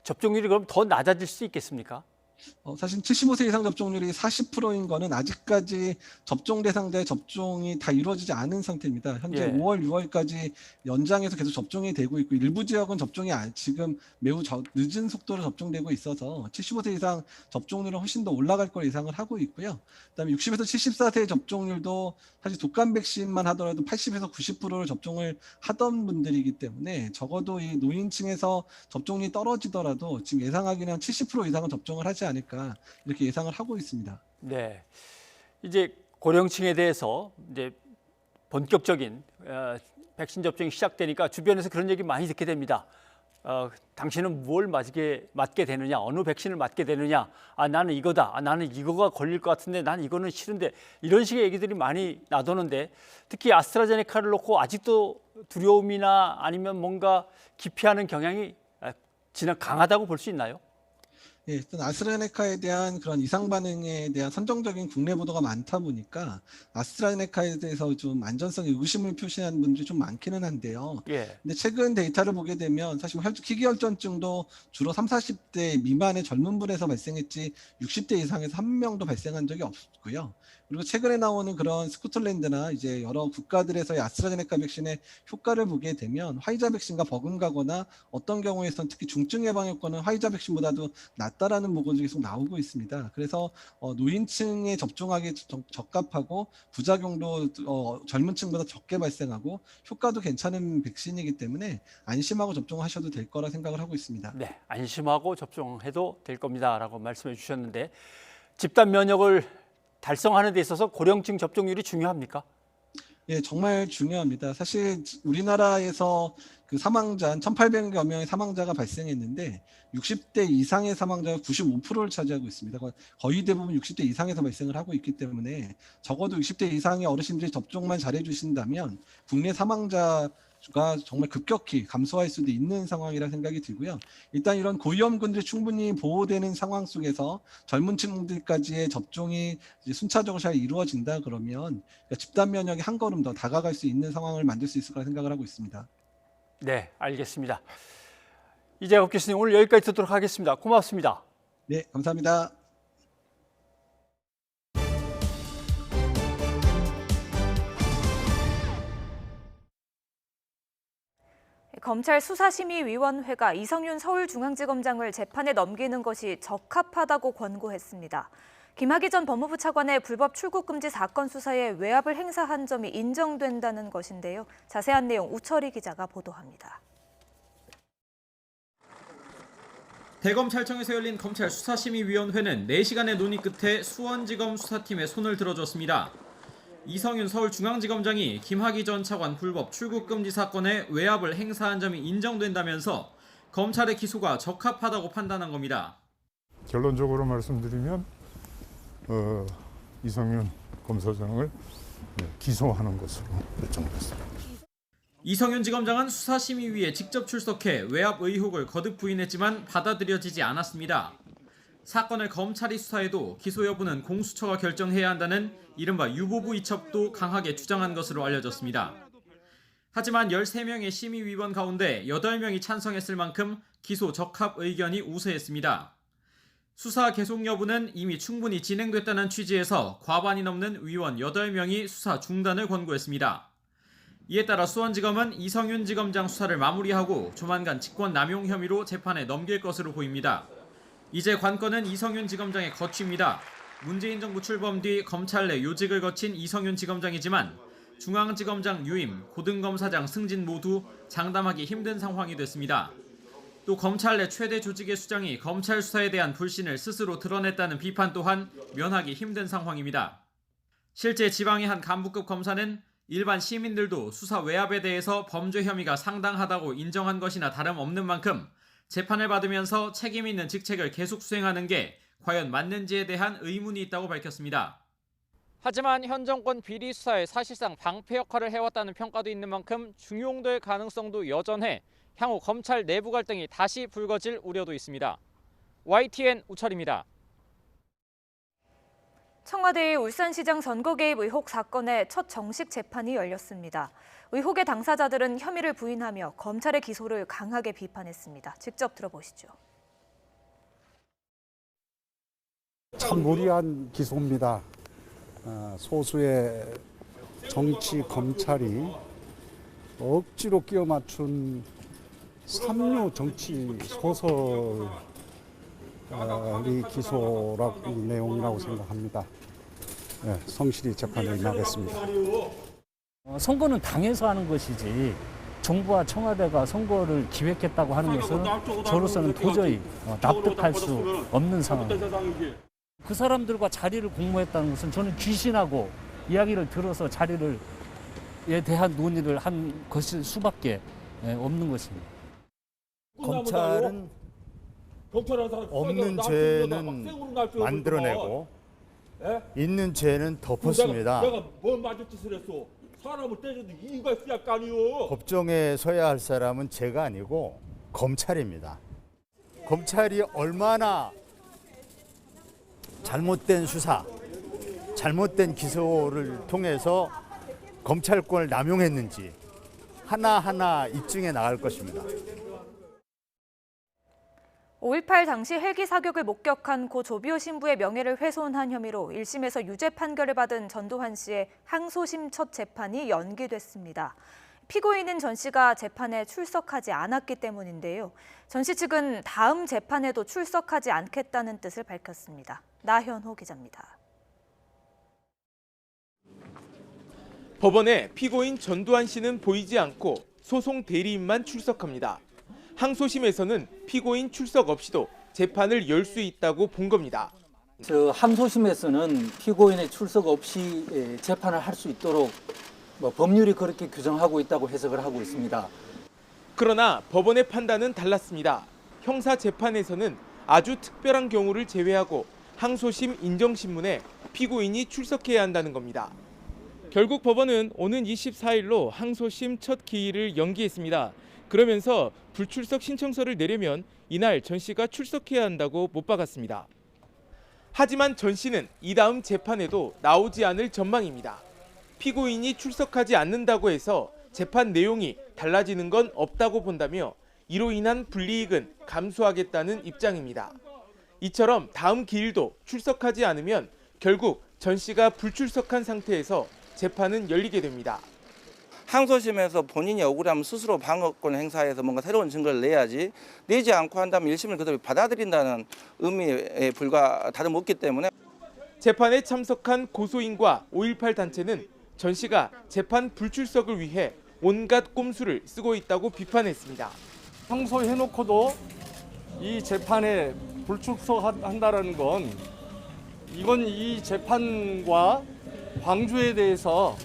접종률이 그럼 더 낮아질 수 있겠습니까? 사실 75세 이상 접종률이 40%인 거는 아직까지 접종 대상자의 접종이 다 이루어지지 않은 상태입니다. 현재 5월, 6월까지 연장해서 계속 접종이 되고 있고 일부 지역은 접종이 지금 매우 늦은 속도로 접종되고 있어서 75세 이상 접종률은 훨씬 더 올라갈 걸 예상을 하고 있고요. 그다음에 60에서 74세 접종률도 사실 독감 백신만 하더라도 80에서 90%를 접종을 하던 분들이기 때문에 적어도 이 노인층에서 접종이 떨어지더라도 지금 예상하기는 한 70% 이상은 접종을 하지 않을까 이렇게 예상을 하고 있습니다. 네, 이제 고령층에 대해서 이제 본격적인 백신 접종이 시작되니까 주변에서 그런 얘기 많이 듣게 됩니다. 당신은 뭘 맞게 되느냐, 어느 백신을 맞게 되느냐, 나는 이거다, 나는 이거가 걸릴 것 같은데 나는 이거는 싫은데, 이런 식의 얘기들이 많이 나도는데, 특히 아스트라제네카를 놓고 아직도 두려움이나 아니면 뭔가 기피하는 경향이 강하다고 볼 수 있나요? 예, 일단 아스트라제네카에 대한 그런 이상 반응에 대한 선정적인 국내 보도가 많다 보니까 아스트라제네카에 대해서 좀 안전성에 의구심을 표시하는 분들이 좀 많기는 한데요. 예. 근데 최근 데이터를 보게 되면 사실 희귀혈전증도 주로 30, 40대 미만의 젊은 분에서 발생했지 60대 이상에서 한 명도 발생한 적이 없고요. 그리고 최근에 나오는 그런 스코틀랜드나 이제 여러 국가들에서의 아스트라제네카 백신의 효과를 보게 되면 화이자 백신과 버금가거나 어떤 경우에선 특히 중증 예방 효과는 화이자 백신보다도 낮다라는 보고들이 계속 나오고 있습니다. 그래서 노인층에 접종하기 적합하고 부작용도 젊은 층보다 적게 발생하고 효과도 괜찮은 백신이기 때문에 안심하고 접종하셔도 될 거라 생각을 하고 있습니다. 네, 안심하고 접종해도 될 겁니다라고 말씀해 주셨는데, 집단 면역을 달성하는 데 있어서 고령층 접종률이 중요합니까? 예, 정말 중요합니다. 사실 우리나라에서 그 사망자 1,800여 명의 사망자가 발생했는데 60대 이상의 사망자가 95%를 차지하고 있습니다. 거의 대부분 60대 이상에서 발생을 하고 있기 때문에 적어도 60대 이상의 어르신들이 접종만 잘해 주신다면 국내 사망자가 정말 급격히 감소할 수도 있는 상황이라 생각이 들고요. 일단 이런 고위험군들이 충분히 보호되는 상황 속에서 젊은 층들까지의 접종이 이제 순차적으로 잘 이루어진다 그러면 집단 면역이 한 걸음 더 다가갈 수 있는 상황을 만들 수 있을 거라 생각을 하고 있습니다. 네, 알겠습니다. 이재갑 교수님, 오늘 여기까지 듣도록 하겠습니다. 고맙습니다. 네, 감사합니다. 검찰 수사심의위원회가 이성윤 서울중앙지검장을 재판에 넘기는 것이 적합하다고 권고했습니다. 김학의 전 법무부 차관의 불법 출국 금지 사건 수사에 외압을 행사한 점이 인정된다는 것인데요. 자세한 내용 우철희 기자가 보도합니다. 대검찰청에서 열린 검찰 수사심의위원회는 4시간의 논의 끝에 수원지검 수사팀에 손을 들어줬습니다. 이성윤 서울중앙지검장이 김학의 전 차관 불법 출국 금지 사건에 외압을 행사한 점이 인정된다면서 검찰의 기소가 적합하다고 판단한 겁니다. 결론적으로 말씀드리면 이성윤 검사장을 기소하는 것으로 결정됐습니다. 이성윤 지검장은 수사심의위에 직접 출석해 외압 의혹을 거듭 부인했지만 받아들여지지 않았습니다. 사건을 검찰이 수사해도 기소 여부는 공수처가 결정해야 한다는 이른바 유보부 이첩도 강하게 주장한 것으로 알려졌습니다. 하지만 13명의 심의위원 가운데 8명이 찬성했을 만큼 기소 적합 의견이 우세했습니다. 수사 계속 여부는 이미 충분히 진행됐다는 취지에서 과반이 넘는 위원 8명이 수사 중단을 권고했습니다. 이에 따라 수원지검은 이성윤 지검장 수사를 마무리하고 조만간 직권 남용 혐의로 재판에 넘길 것으로 보입니다. 이제 관건은 이성윤 지검장의 거취입니다. 문재인 정부 출범 뒤 검찰 내 요직을 거친 이성윤 지검장이지만 중앙지검장 유임, 고등검사장 승진 모두 장담하기 힘든 상황이 됐습니다. 또 검찰 내 최대 조직의 수장이 검찰 수사에 대한 불신을 스스로 드러냈다는 비판 또한 면하기 힘든 상황입니다. 실제 지방의 한 간부급 검사는 일반 시민들도 수사 외압에 대해서 범죄 혐의가 상당하다고 인정한 것이나 다름없는 만큼 재판을 받으면서 책임 있는 직책을 계속 수행하는 게 과연 맞는지에 대한 의문이 있다고 밝혔습니다. 하지만 현 정권 비리 수사에 사실상 방패 역할을 해왔다는 평가도 있는 만큼 중용될 가능성도 여전해 향후 검찰 내부 갈등이 다시 불거질 우려도 있습니다. YTN 우철입니다. 청와대의 울산시장 선거 개입 의혹 사건의 첫 정식 재판이 열렸습니다. 의혹의 당사자들은 혐의를 부인하며 검찰의 기소를 강하게 비판했습니다. 직접 들어보시죠. 참 무리한 기소입니다. 소수의 정치 검찰이 억지로 끼워 맞춘 삼류 정치 소설이 기소라고 내용이라고 생각합니다. 네, 성실히 재판에 임하겠습니다. 선거는 당에서 하는 것이지 정부와 청와대가 선거를 기획했다고 하는 것은 저로서는 도저히 납득할 수 없는 상황입니다. 그 사람들과 자리를 공모했다는 것은 저는 귀신하고 이야기를 들어서 자리를 대한 논의를 한 것일 수밖에 없는 것입니다. 검찰은 없는 죄는 만들어내고 있는 죄는 덮었습니다. 내가 뭔 맞을 짓을 했어? 사람을 때려도 이유가 있어야 할 거 아니오. 법정에 서야 할 사람은 제가 아니고 검찰입니다. 검찰이 얼마나 잘못된 수사, 잘못된 기소를 통해서 검찰권을 남용했는지 하나하나 입증해 나갈 것입니다. 5.18 당시 헬기 사격을 목격한 고 조비오 신부의 명예를 훼손한 혐의로 1심에서 유죄 판결을 받은 전두환 씨의 항소심 첫 재판이 연기됐습니다. 피고인인 전 씨가 재판에 출석하지 않았기 때문인데요. 전 씨 측은 다음 재판에도 출석하지 않겠다는 뜻을 밝혔습니다. 나현호 기자입니다. 법원에 피고인 전두환 씨는 보이지 않고 소송 대리인만 출석합니다. 항소심에서는 피고인 출석 없이도 재판을 열 수 있다고 본 겁니다. 항소심에서는 피고인의 출석 없이 재판을 할 수 있도록 법률이 그렇게 규정하고 있다고 해석을 하고 있습니다. 그러나 법원의 판단은 달랐습니다. 형사 재판에서는 아주 특별한 경우를 제외하고 항소심 인정신문에 피고인이 출석해야 한다는 겁니다. 결국 법원은 오는 24일로 항소심 첫 기일을 연기했습니다. 그러면서 불출석 신청서를 내려면 이날 전 씨가 출석해야 한다고 못 박았습니다. 하지만 전 씨는 이 다음 재판에도 나오지 않을 전망입니다. 피고인이 출석하지 않는다고 해서 재판 내용이 달라지는 건 없다고 본다며 이로 인한 불이익은 감수하겠다는 입장입니다. 이처럼 다음 기일도 출석하지 않으면 결국 전 씨가 불출석한 상태에서 재판은 열리게 됩니다. 항소심에서 본인이 억울하면 스스로 방어권 행사해서 뭔가 새로운 증거를 내야지, 내지 않고 한다면 1심을 그대로 받아들인다는 의미에 불과 다름없기 때문에 재판에 참석한 고소인과 5.18 단체는 전 씨가 재판 불출석을 위해 온갖 꼼수를 쓰고 있다고 비판했습니다. 항소해놓고도 이 재판에 불출석한다는 건 이건 이 재판과 광주에 대해서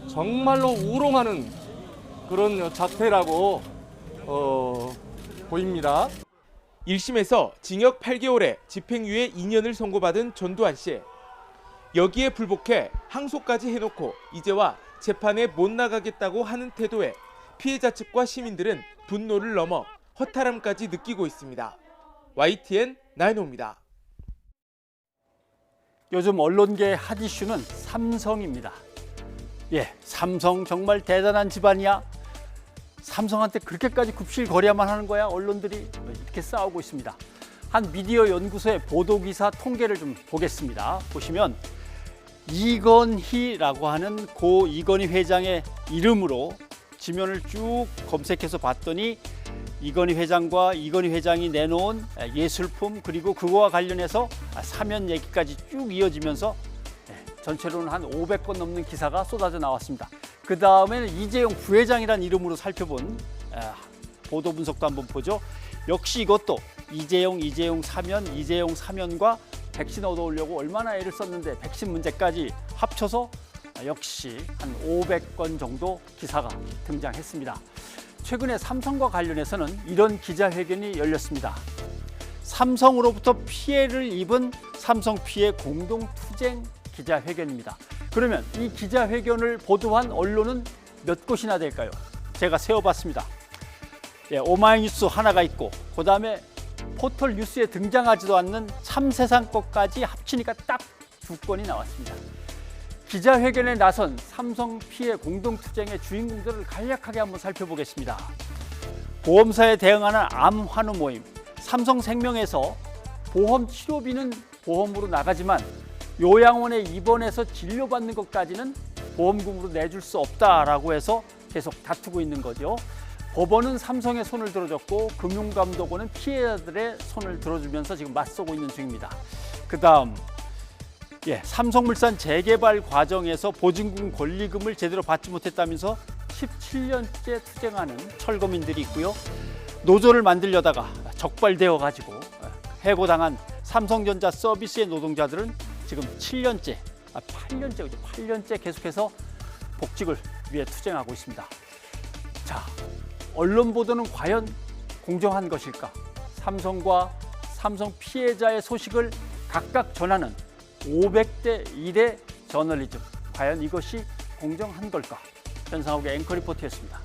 정말로 우롱하는 그런 작태라고 보입니다. 1심에서 징역 8개월에 집행유예 2년을 선고받은 전두환 씨. 여기에 불복해 항소까지 해놓고 이제와 재판에 못 나가겠다고 하는 태도에 피해자 측과 시민들은 분노를 넘어 허탈함까지 느끼고 있습니다. YTN 나인호입니다. 요즘 언론계의 핫 이슈는 삼성입니다. 삼성 정말 대단한 집안이야. 삼성한테 그렇게까지 굽실거려야만 하는 거야. 언론들이 이렇게 싸우고 있습니다. 한 미디어 연구소의 보도기사 통계를 좀 보겠습니다. 보시면 이건희라고 하는 고 이건희 회장의 이름으로 지면을 쭉 검색해서 봤더니 이건희 회장과 이건희 회장이 내놓은 예술품 그리고 그거와 관련해서 사면 얘기까지 쭉 이어지면서 전체로는 한 500건 넘는 기사가 쏟아져 나왔습니다. 그 다음에는 이재용 부회장이라는 이름으로 살펴본 보도 분석도 한번 보죠. 역시 이것도 이재용 사면과 백신 얻어오려고 얼마나 애를 썼는데 백신 문제까지 합쳐서 역시 한 500건 정도 기사가 등장했습니다. 최근에 삼성과 관련해서는 이런 기자회견이 열렸습니다. 삼성으로부터 피해를 입은 삼성 피해 공동투쟁 기자회견입니다. 그러면 이 기자회견을 보도한 언론은 몇 곳이나 될까요? 제가 세어봤습니다. 오마이뉴스 하나가 있고 그다음에 포털 뉴스에 등장하지도 않는 참세상 것까지 합치니까 딱 2건이 나왔습니다. 기자회견에 나선 삼성 피해 공동투쟁의 주인공들을 간략하게 한번 살펴보겠습니다. 보험사에 대응하는 암 환우 모임, 삼성생명에서 보험 치료비는 보험으로 나가지만 요양원에 입원해서 진료받는 것까지는 보험금으로 내줄 수 없다라고 해서 계속 다투고 있는 거죠. 법원은 삼성의 손을 들어줬고 금융감독원은 피해자들의 손을 들어주면서 지금 맞서고 있는 중입니다. 그다음 삼성물산 재개발 과정에서 보증금 권리금을 제대로 받지 못했다면서 17년째 투쟁하는 철거민들이 있고요. 노조를 만들려다가 적발되어 가지고 해고당한 삼성전자 서비스의 노동자들은 지금 8년째 계속해서 복직을 위해 투쟁하고 있습니다. 자, 언론 보도는 과연 공정한 것일까? 삼성과 삼성 피해자의 소식을 각각 전하는 500대 1의 저널리즘. 과연 이것이 공정한 걸까? 변상욱의 앵커 리포트였습니다.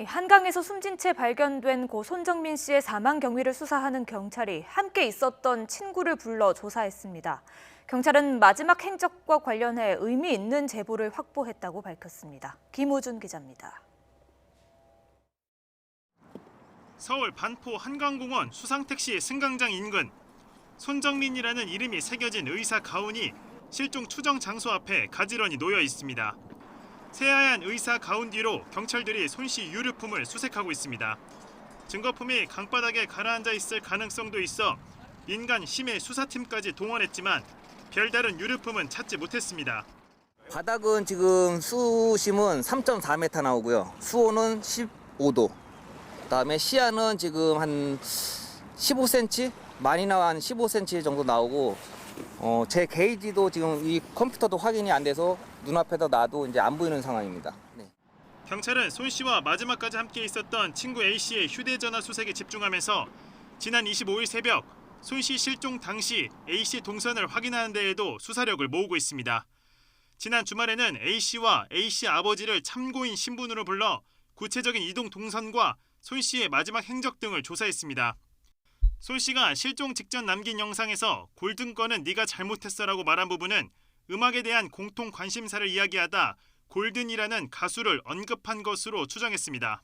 한강에서 숨진 채 발견된 고 손정민 씨의 사망 경위를 수사하는 경찰이 함께 있었던 친구를 불러 조사했습니다. 경찰은 마지막 행적과 관련해 의미 있는 제보를 확보했다고 밝혔습니다. 김우준 기자입니다. 서울 반포 한강공원 수상택시 승강장 인근 손정민이라는 이름이 새겨진 의사 가운이 실종 추정 장소 앞에 가지런히 놓여 있습니다. 새하얀 의사 가운 뒤로 경찰들이 손 씨 유류품을 수색하고 있습니다. 증거품이 강바닥에 가라앉아 있을 가능성도 있어 민간 심해 수사팀까지 동원했지만 별다른 유류품은 찾지 못했습니다. 바닥은 지금 수심은 3.4m 나오고요. 수온은 15도. 그다음에 시야는 지금 한 15cm? 많이 나와 한 15cm 정도 나오고 제 게이지도 지금 이 컴퓨터도 확인이 안 돼서 눈앞에다 놔도 이제 안 보이는 상황입니다. 네. 경찰은 손 씨와 마지막까지 함께 있었던 친구 A 씨의 휴대전화 수색에 집중하면서 지난 25일 새벽 손 씨 실종 당시 A 씨 동선을 확인하는 데에도 수사력을 모으고 있습니다. 지난 주말에는 A 씨와 A 씨 아버지를 참고인 신분으로 불러 구체적인 이동 동선과 손 씨의 마지막 행적 등을 조사했습니다. 손 씨가 실종 직전 남긴 영상에서 골든건은 네가 잘못했어라고 말한 부분은 음악에 대한 공통 관심사를 이야기하다 골든이라는 가수를 언급한 것으로 추정했습니다.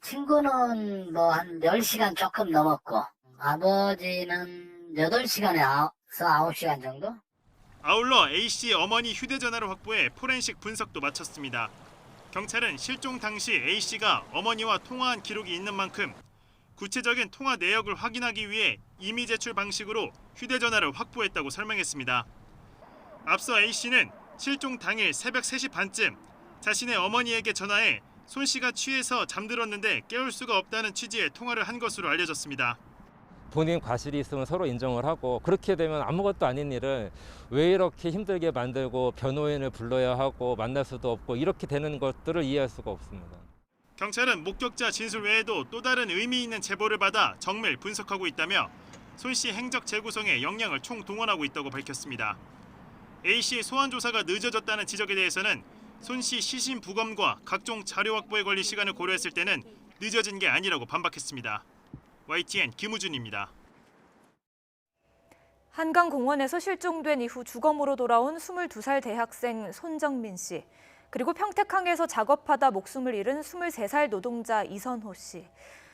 친구는 뭐 한 10시간 조금 넘었고 아버지는 8시간에서 9시간 정도? 아울러 A씨 어머니 휴대전화를 확보해 포렌식 분석도 마쳤습니다. 경찰은 실종 당시 A씨가 어머니와 통화한 기록이 있는 만큼 구체적인 통화 내역을 확인하기 위해 임의 제출 방식으로 휴대전화를 확보했다고 설명했습니다. 앞서 A씨는 실종 당일 새벽 3시 반쯤 자신의 어머니에게 전화해 손 씨가 취해서 잠들었는데 깨울 수가 없다는 취지의 통화를 한 것으로 알려졌습니다. 본인 과실이 있으면 서로 인정을 하고 그렇게 되면 아무것도 아닌 일을 왜 이렇게 힘들게 만들고 변호인을 불러야 하고 만날 수도 없고 이렇게 되는 것들을 이해할 수가 없습니다. 경찰은 목격자 진술 외에도 또 다른 의미 있는 제보를 받아 정밀 분석하고 있다며 손 씨 행적 재구성에 역량을 총동원하고 있다고 밝혔습니다. A씨의 소환 조사가 늦어졌다는 지적에 대해서는 손 씨 시신 부검과 각종 자료 확보에 걸린 시간을 고려했을 때는 늦어진 게 아니라고 반박했습니다. YTN 김우준입니다. 한강공원에서 실종된 이후 주검으로 돌아온 22살 대학생 손정민 씨, 그리고 평택항에서 작업하다 목숨을 잃은 23살 노동자 이선호 씨.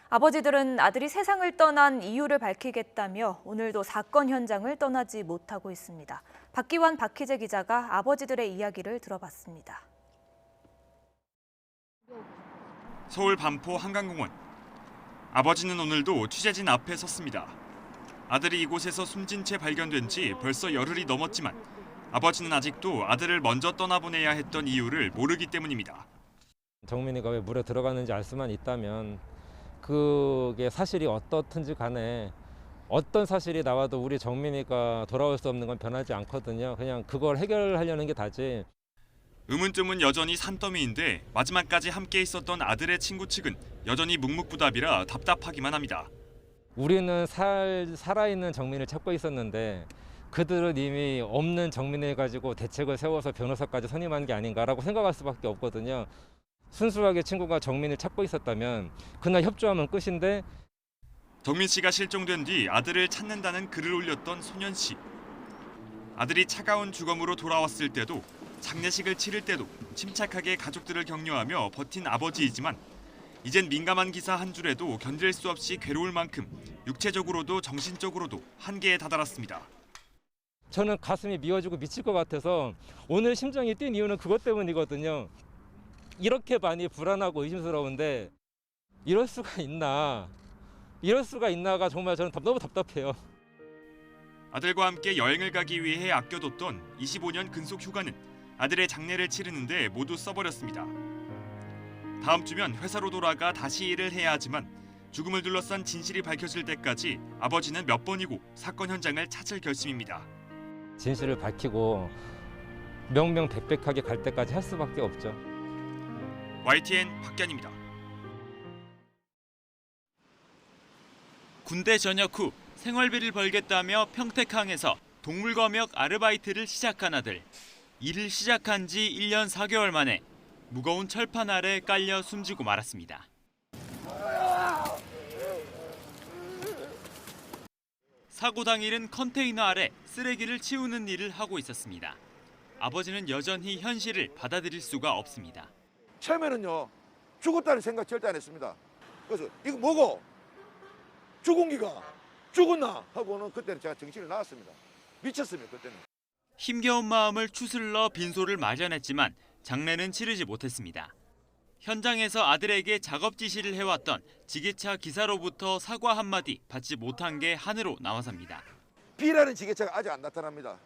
아버지들은 아들이 세상을 떠난 이유를 밝히겠다며 오늘도 사건 현장을 떠나지 못하고 있습니다. 박기환, 박희재 기자가 아버지들의 이야기를 들어봤습니다. 서울 반포 한강공원. 아버지는 오늘도 취재진 앞에 섰습니다. 아들이 이곳에서 숨진 채 발견된 지 벌써 열흘이 넘었지만 아버지는 아직도 아들을 먼저 떠나보내야 했던 이유를 모르기 때문입니다. 정민이가 왜 물에 들어갔는지 알 수만 있다면 그게 사실이 어떻든지 간에 어떤 사실이 나와도 우리 정민이가 돌아올 수 없는 건 변하지 않거든요. 그냥 그걸 해결하려는 게 다지. 의문점은 여전히 산더미인데 마지막까지 함께 있었던 아들의 친구 측은 여전히 묵묵부답이라 답답하기만 합니다. 우리는 살아있는 정민을 찾고 있었는데 그들은 이미 없는 정민을 가지고 대책을 세워서 변호사까지 선임한 게 아닌가라고 생각할 수밖에 없거든요. 순수하게 친구가 정민을 찾고 있었다면 그날 협조하면 끝인데. 정민 씨가 실종된 뒤 아들을 찾는다는 글을 올렸던 소년 씨. 아들이 차가운 주검으로 돌아왔을 때도 장례식을 치를 때도 침착하게 가족들을 격려하며 버틴 아버지이지만 이젠 민감한 기사 한 줄에도 견딜 수 없이 괴로울 만큼 육체적으로도 정신적으로도 한계에 다다랐습니다. 저는 가슴이 미어지고 미칠 것 같아서 오늘 심장이 뛴 이유는 그것 때문이거든요. 이렇게 많이 불안하고 의심스러운데 이럴 수가 있나? 이럴 수가 있나가 정말 저는 너무 답답해요. 아들과 함께 여행을 가기 위해 아껴뒀던 25년 근속 휴가는 아들의 장례를 치르는데 모두 써버렸습니다. 다음 주면 회사로 돌아가 다시 일을 해야 하지만 죽음을 둘러싼 진실이 밝혀질 때까지 아버지는 몇 번이고 사건 현장을 찾을 결심입니다. 진실을 밝히고 명명백백하게 갈 때까지 할 수밖에 없죠. YTN 박견입니다. 군대 전역 후 생활비를 벌겠다며 평택항에서 동물검역 아르바이트를 시작한 아들. 일을 시작한 지 1년 4개월 만에 무거운 철판 아래 깔려 숨지고 말았습니다. 사고 당일은 컨테이너 아래 쓰레기를 치우는 일을 하고 있었습니다. 아버지는 여전히 현실을 받아들일 수가 없습니다. 처음에는요, 죽었다는 생각 절대 안 했습니다. 그래서 이거 뭐고? 죽은 기가 죽었나 하고는 그때는 제가 정신을 나갔습니다. 미쳤습니다, 그때는. 힘겨운 마음을 추슬러 빈소를 마련했지만 장례는 치르지 못했습니다. 현장에서 아들에게 작업 지시를 해왔던 지게차 기사로부터 사과 한마디 받지 못한 게 한으로 남아섭니다. B라는 지게차가 아직 안 나타납니다.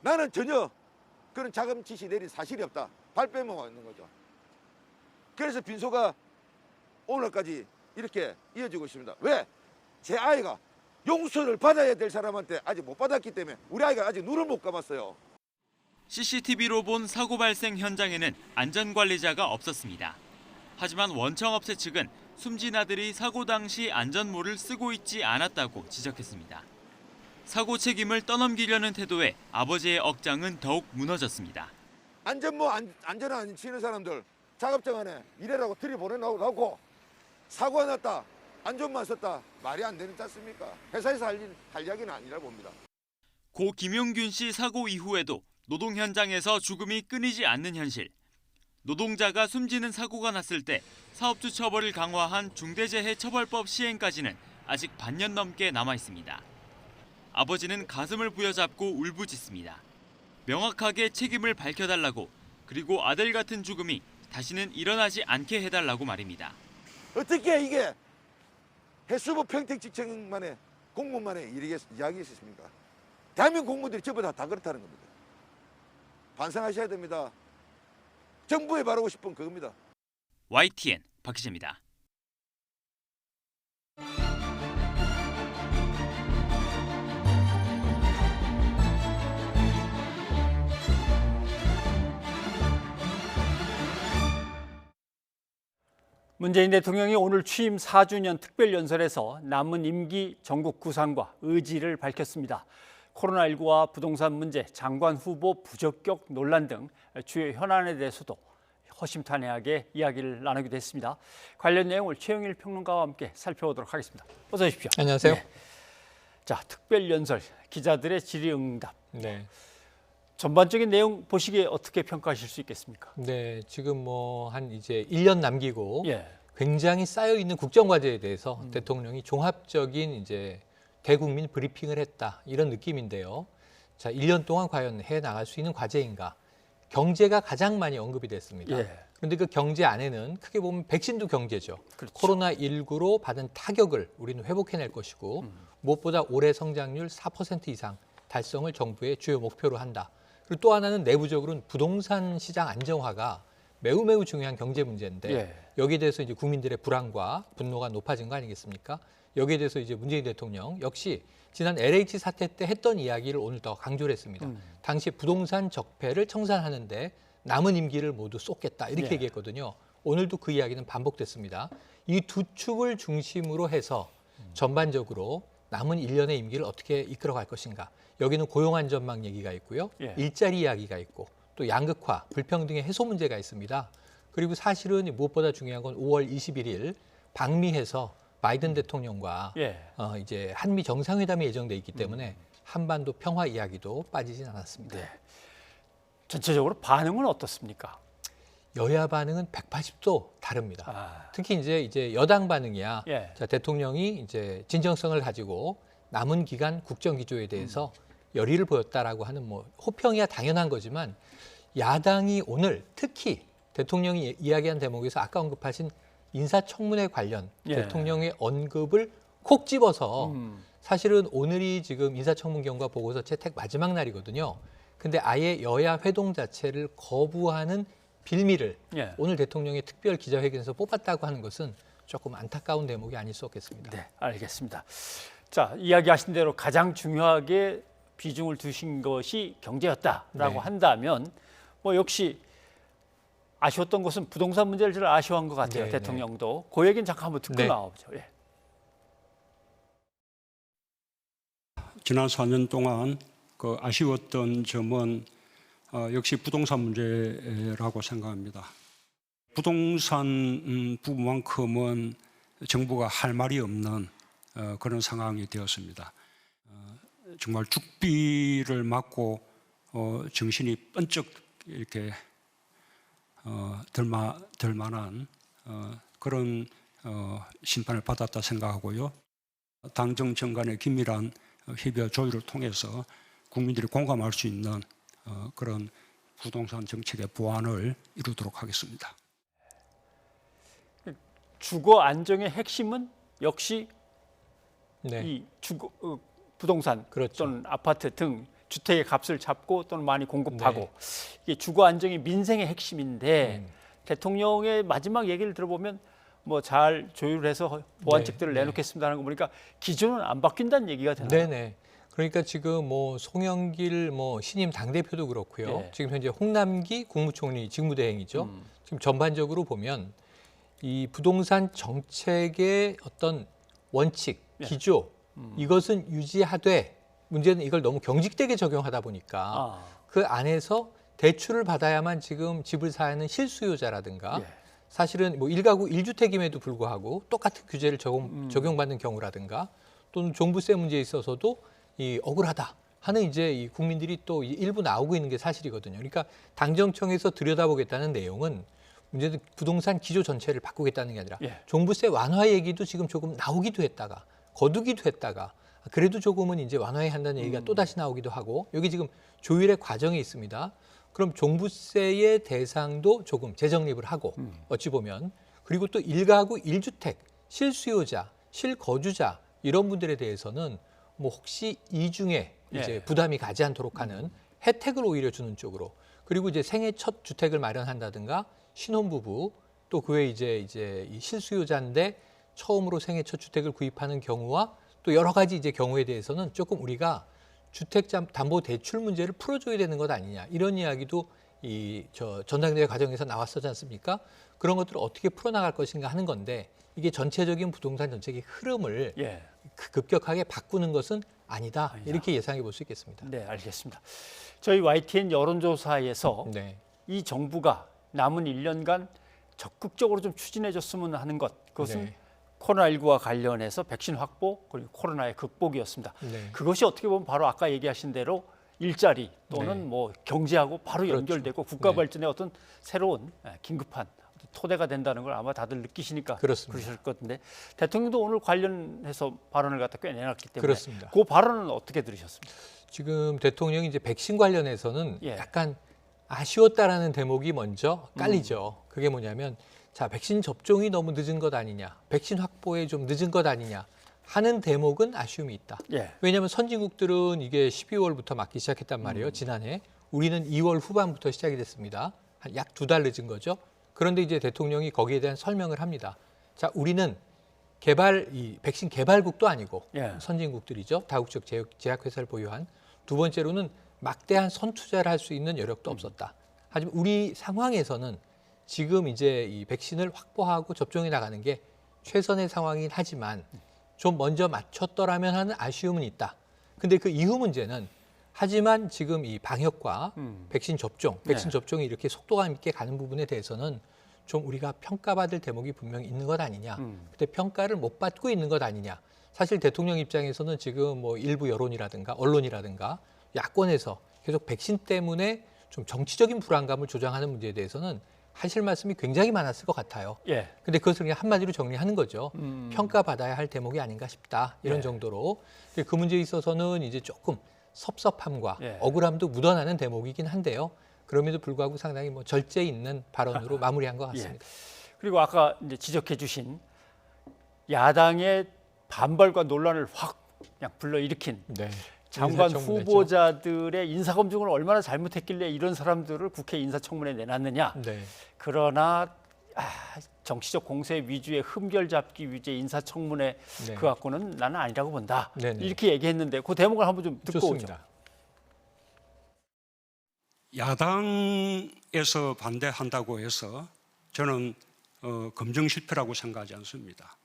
나는 전혀 그런 작업 지시 내린 사실이 없다. 발뺌만 와 있는 거죠. 그래서 빈소가 오늘까지 이렇게 이어지고 있습니다. 왜? 제 아이가 용서를 받아야 될 사람한테 아직 못 받았기 때문에 우리 아이가 아직 눈을 못 감았어요. CCTV로 본 사고 발생 현장에는 안전관리자가 없었습니다. 하지만 원청업체 측은 숨진 아들이 사고 당시 안전모를 쓰고 있지 않았다고 지적했습니다. 사고 책임을 떠넘기려는 태도에 아버지의 억장은 더욱 무너졌습니다. 안전모 안전 안 치는 사람들 작업장 안에 일해라고 들이보내놓고 사고가 났다. 안전만 썼다. 말이 안 되는 지 않습니까? 회사에서 할 이야기는 아니라고 봅니다. 고 김용균 씨 사고 이후에도 노동 현장에서 죽음이 끊이지 않는 현실. 노동자가 숨지는 사고가 났을 때 사업주 처벌을 강화한 중대재해처벌법 시행까지는 아직 반년 넘게 남아 있습니다. 아버지는 가슴을 부여잡고 울부짖습니다. 명확하게 책임을 밝혀달라고, 그리고 아들 같은 죽음이 다시는 일어나지 않게 해달라고 말입니다. 어떻게 이게 해수부 평택지청만의 공무만의 이야기겠습니까? 대한민국 공무들이 전부 다 그렇다는 겁니다. 반성하셔야 됩니다. 정부에 바라고 싶은 그겁니다. YTN 박희재입니다. 문재인 대통령이 오늘 취임 4주년 특별연설에서 남은 임기 전국 구상과 의지를 밝혔습니다. 코로나19와 부동산 문제, 장관 후보 부적격 논란 등 주요 현안에 대해서도 허심탄회하게 이야기를 나누기도 했습니다. 관련 내용을 최영일 평론가와 함께 살펴보도록 하겠습니다. 어서 오십시오. 안녕하세요. 네. 자, 특별연설, 기자들의 질의응답. 네. 전반적인 내용 보시기에 어떻게 평가하실 수 있겠습니까? 네, 지금 뭐 한 이제 1년 남기고 예. 굉장히 쌓여 있는 국정 과제에 대해서 대통령이 종합적인 이제 대국민 브리핑을 했다 이런 느낌인데요. 자, 1년 동안 과연 해 나갈 수 있는 과제인가? 경제가 가장 많이 언급이 됐습니다. 그런데 그 경제 안에는 크게 보면 백신도 경제죠. 그렇죠. 코로나19로 받은 타격을 우리는 회복해낼 것이고 무엇보다 올해 성장률 4% 이상 달성을 정부의 주요 목표로 한다. 그리고 또 하나는 내부적으로는 부동산 시장 안정화가 매우 중요한 경제 문제인데 여기에 대해서 이제 국민들의 불안과 분노가 높아진 거 아니겠습니까? 여기에 대해서 이제 문재인 대통령 역시 지난 LH 사태 때 했던 이야기를 오늘 더 강조를 했습니다. 당시 부동산 적폐를 청산하는데 남은 임기를 모두 쏟겠다 이렇게 얘기했거든요. 오늘도 그 이야기는 반복됐습니다. 이 두 축을 중심으로 해서 전반적으로 남은 1년의 임기를 어떻게 이끌어갈 것인가. 여기는 고용안전망 얘기가 있고요. 일자리 이야기가 있고 또 양극화, 불평등의 해소 문제가 있습니다. 그리고 사실은 무엇보다 중요한 건 5월 21일 방미해서 바이든 대통령과 이제 한미 정상회담이 예정돼 있기 때문에 한반도 평화 이야기도 빠지진 않았습니다. 네. 전체적으로 반응은 어떻습니까? 여야 반응은 180도 다릅니다. 특히 이제 여당 반응이야. 자, 대통령이 이제 진정성을 가지고 남은 기간 국정 기조에 대해서 열의를 보였다라고 하는 뭐 호평이야 당연한 거지만 야당이 오늘 특히 대통령이 이야기한 대목에서 아까 언급하신 인사청문회 관련 대통령의 언급을 콕 집어서 사실은 오늘이 지금 인사청문 경과 보고서 채택 마지막 날이거든요. 근데 아예 여야 회동 자체를 거부하는 빌미를 오늘 대통령의 특별 기자회견에서 뽑았다고 하는 것은 조금 안타까운 대목이 아닐 수 없겠습니다. 네, 알겠습니다. 자, 이야기하신 대로 가장 중요하게 비중을 두신 것이 경제였다라고 네. 한다면 뭐 역시 아쉬웠던 것은 부동산 문제를 좀 아쉬워한 것 같아요. 네, 대통령도. 그 얘기는 잠깐 한번 듣고 네. 나오죠. 예. 지난 4년 동안 그 아쉬웠던 점은 역시 부동산 문제라고 생각합니다. 부동산 부분만큼은 정부가 할 말이 없는 그런 상황이 되었습니다. 정말 죽비를 맞고 정신이 번쩍 이렇게 들 만한 그런 심판을 받았다 생각하고요. 당정 정간의 긴밀한 협의와 조율을 통해서 국민들이 공감할 수 있는 그런 부동산 정책의 보완을 이루도록 하겠습니다. 주거 안정의 핵심은 역시 네. 이 부동산 그렇죠. 또는 아파트 등 주택의 값을 잡고 또는 많이 공급하고 이게 주거 안정이 민생의 핵심인데 대통령의 마지막 얘기를 들어보면 뭐 잘 조율해서 보완책들을 내놓겠습니다는 거 보니까 기조는 안 바뀐다는 얘기가 되나요? 네네. 그러니까 지금 뭐 송영길 신임 당대표도 그렇고요. 네. 지금 현재 홍남기 국무총리 직무대행이죠. 지금 전반적으로 보면 이 부동산 정책의 어떤 원칙, 기조 이것은 유지하되 문제는 이걸 너무 경직되게 적용하다 보니까 그 안에서 대출을 받아야만 지금 집을 사야 하는 실수요자라든가 사실은 뭐 1가구 1주택임에도 불구하고 똑같은 규제를 적용받는 경우라든가 또는 종부세 문제에 있어서도 이 억울하다 하는 이제 이 국민들이 또 일부 나오고 있는 게 사실이거든요. 그러니까 당정청에서 들여다보겠다는 내용은 문제는 부동산 기조 전체를 바꾸겠다는 게 아니라 종부세 완화 얘기도 지금 조금 나오기도 했다가 거두기도 했다가 그래도 조금은 이제 완화해야 한다는 얘기가 또 다시 나오기도 하고 여기 지금 조율의 과정이 있습니다. 그럼 종부세의 대상도 조금 재정립을 하고 어찌 보면 그리고 또 1가구 1주택 실수요자, 실거주자 이런 분들에 대해서는 뭐 혹시 이 중에 이제 부담이 가지 않도록 하는 혜택을 오히려 주는 쪽으로 그리고 이제 생애 첫 주택을 마련한다든가 신혼부부 또 그 외에 이제 이 실수요자인데 처음으로 생애 첫 주택을 구입하는 경우와 또 여러 가지 이제 경우에 대해서는 조금 우리가 주택담보대출 문제를 풀어줘야 되는 것 아니냐 이런 이야기도 전당대회 과정에서 나왔었지 않습니까? 그런 것들을 어떻게 풀어나갈 것인가 하는 건데 이게 전체적인 부동산 정책의 흐름을 급격하게 바꾸는 것은 아니다. 이렇게 예상해 볼 수 있겠습니다. 네, 알겠습니다. 저희 YTN 여론조사에서 이 정부가 남은 1년간 적극적으로 좀 추진해 줬으면 하는 것 그것은 코로나19와 관련해서 백신 확보 그리고 코로나의 극복이었습니다. 그것이 어떻게 보면 바로 아까 얘기하신 대로 일자리 또는 뭐 경제하고 바로 연결되고 국가 발전의 어떤 새로운 긴급한 토대가 된다는 걸 아마 다들 느끼시니까 그러실 것 같은데 대통령도 오늘 관련해서 발언을 갖다 꽤 내놨기 때문에 그렇습니다. 그 발언은 어떻게 들으셨습니까? 지금 대통령이 이제 백신 관련해서는 약간 아쉬웠다라는 대목이 먼저 깔리죠. 그게 뭐냐면 자, 백신 접종이 너무 늦은 것 아니냐, 백신 확보에 좀 늦은 것 아니냐 하는 대목은 아쉬움이 있다. 왜냐하면 선진국들은 이게 12월부터 맞기 시작했단 말이에요. 지난해. 우리는 2월 후반부터 시작이 됐습니다. 한 약 2달 늦은 거죠. 그런데 이제 대통령이 거기에 대한 설명을 합니다. 자, 우리는 백신 개발국도 아니고 선진국들이죠. 다국적 제약회사를 보유한. 두 번째로는 막대한 선투자를 할 수 있는 여력도 없었다. 하지만 우리 상황에서는 지금 이제 이 백신을 확보하고 접종해 나가는 게 최선의 상황이긴 하지만 좀 먼저 맞췄더라면 하는 아쉬움은 있다. 근데 그 이후 문제는 하지만 지금 이 방역과 백신 접종이 이렇게 속도감 있게 가는 부분에 대해서는 좀 우리가 평가받을 대목이 분명히 있는 것 아니냐. 근데 평가를 못 받고 있는 것 아니냐. 사실 대통령 입장에서는 지금 뭐 일부 여론이라든가 언론이라든가 야권에서 계속 백신 때문에 좀 정치적인 불안감을 조장하는 문제에 대해서는 하실 말씀이 굉장히 많았을 것 같아요. 근데 그것을 그냥 한마디로 정리하는 거죠. 평가받아야 할 대목이 아닌가 싶다. 이런 정도로. 그 문제에 있어서는 이제 조금 섭섭함과 억울함도 묻어나는 대목이긴 한데요. 그럼에도 불구하고 상당히 뭐 절제 있는 발언으로 마무리한 것 같습니다. 그리고 아까 이제 지적해 주신 야당의 반발과 논란을 확 그냥 불러일으킨 장관 후보자들의 인사검증을 얼마나 잘못했길래 이런 사람들을 국회 인사청문회에 내놨느냐. 그러나 정치적 공세 위주의 흠결잡기 위주의 인사청문회 그 갖고는 나는 아니라고 본다. 이렇게 얘기했는데 그 대목을 한번 좀 듣고 좋습니다. 오죠. 야당에서 반대한다고 해서 저는 검증 실패라고 생각하지 않습니다.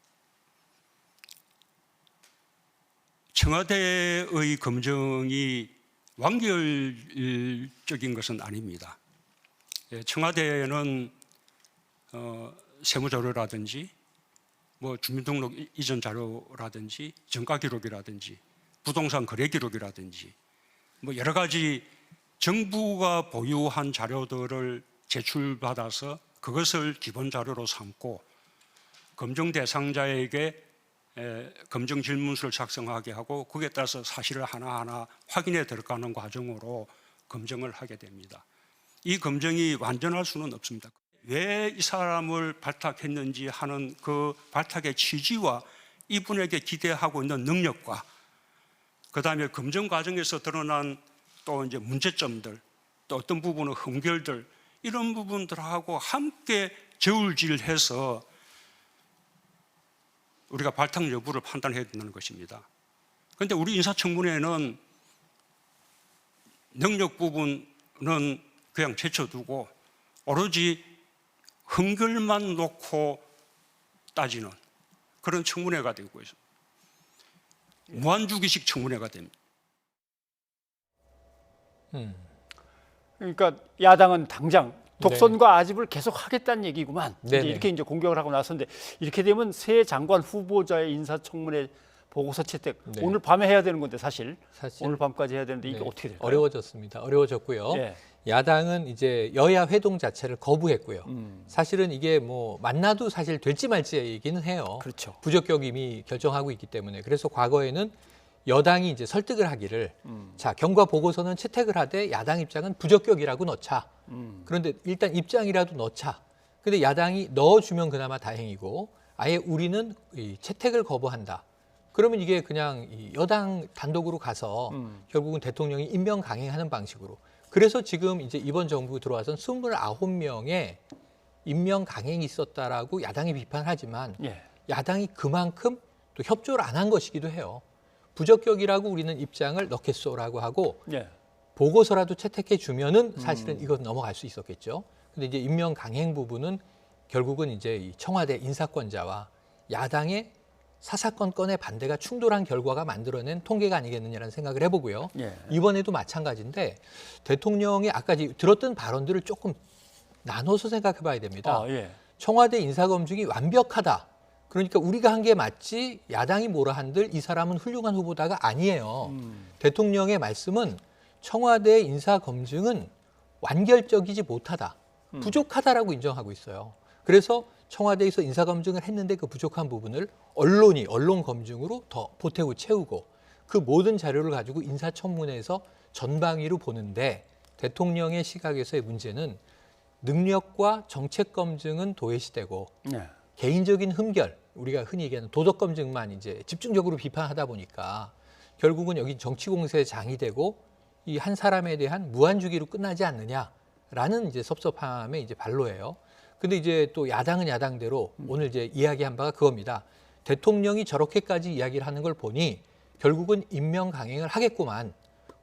청와대의 검증이 완결적인 것은 아닙니다. 청와대는 세무자료라든지 뭐 주민등록 이전 자료라든지 정가 기록이라든지 부동산 거래 기록이라든지 뭐 여러 가지 정부가 보유한 자료들을 제출받아서 그것을 기본 자료로 삼고 검증 대상자에게 검증 질문서를 작성하게 하고 거기에 따라서 사실을 하나하나 확인해 들어가는 과정으로 검증을 하게 됩니다. 이 검증이 완전할 수는 없습니다. 왜 이 사람을 발탁했는지 하는 그 발탁의 취지와 이분에게 기대하고 있는 능력과 그다음에 검증 과정에서 드러난 또 이제 문제점들, 또 어떤 부분은 흠결들 이런 부분들하고 함께 저울질해서 우리가 발탁 여부를 판단해야 된다는 것입니다. 그런데 우리 인사청문회는 능력 부분은 그냥 제쳐두고 오로지 흠결만 놓고 따지는 그런 청문회가 되고 있습니다. 무한주기식 청문회가 됩니다. 그러니까 야당은 당장 독선과 아집을 계속 하겠다는 얘기구만. 이제 네네. 이렇게 이제 공격을 하고 나섰는데 이렇게 되면 새 장관 후보자의 인사청문회 보고서 채택 네. 오늘 밤에 해야 되는 건데 사실 오늘 밤까지 해야 되는데 이게 네, 어떻게 될까요? 어려워졌습니다. 어려워졌고요. 예. 야당은 이제 여야 회동 자체를 거부했고요. 사실은 이게 뭐 만나도 사실 될지 말지 얘기는 해요. 그렇죠. 부적격 이미 결정하고 있기 때문에 그래서 과거에는 여당이 이제 설득을 하기를 자 경과 보고서는 채택을 하되 야당 입장은 부적격이라고 넣자. 그런데 일단 입장이라도 넣자. 근데 야당이 넣어주면 그나마 다행이고 아예 우리는 이 채택을 거부한다. 그러면 이게 그냥 이 여당 단독으로 가서 결국은 대통령이 임명 강행하는 방식으로. 그래서 지금 이제 이번 정부 들어와선 29명의 임명 강행이 있었다라고 야당이 비판하지만 예. 야당이 그만큼 또 협조를 안 한 것이기도 해요. 부적격이라고 우리는 입장을 넣겠소라고 하고 예. 보고서라도 채택해 주면은 사실은 이건 넘어갈 수 있었겠죠. 근데 이제 임명 강행 부분은 결국은 이제 이 청와대 인사권자와 야당의 사사건 건의 반대가 충돌한 결과가 만들어낸 통계가 아니겠느냐라는 생각을 해보고요. 예. 이번에도 마찬가지인데 대통령이 아까 들었던 발언들을 조금 나눠서 생각해 봐야 됩니다. 예. 청와대 인사검증이 완벽하다. 그러니까 우리가 한 게 맞지 야당이 뭐라 한들 이 사람은 훌륭한 후보다가 아니에요. 대통령의 말씀은 청와대 인사검증은 완결적이지 못하다. 부족하다라고 인정하고 있어요. 그래서 청와대에서 인사검증을 했는데 그 부족한 부분을 언론이 언론 검증으로 더 보태고 채우고 그 모든 자료를 가지고 인사청문회에서 전방위로 보는데 대통령의 시각에서의 문제는 능력과 정책 검증은 도외시되고 네. 개인적인 흠결, 우리가 흔히 얘기하는 도덕 검증만 이제 집중적으로 비판하다 보니까 결국은 여기 정치 공세의 장이 되고 이 한 사람에 대한 무한주기로 끝나지 않느냐라는 이제 섭섭함의 이제 반로예요. 근데 이제 또 야당은 야당대로 오늘 이제 이야기한 바가 그겁니다. 대통령이 저렇게까지 이야기를 하는 걸 보니 결국은 임명 강행을 하겠구만.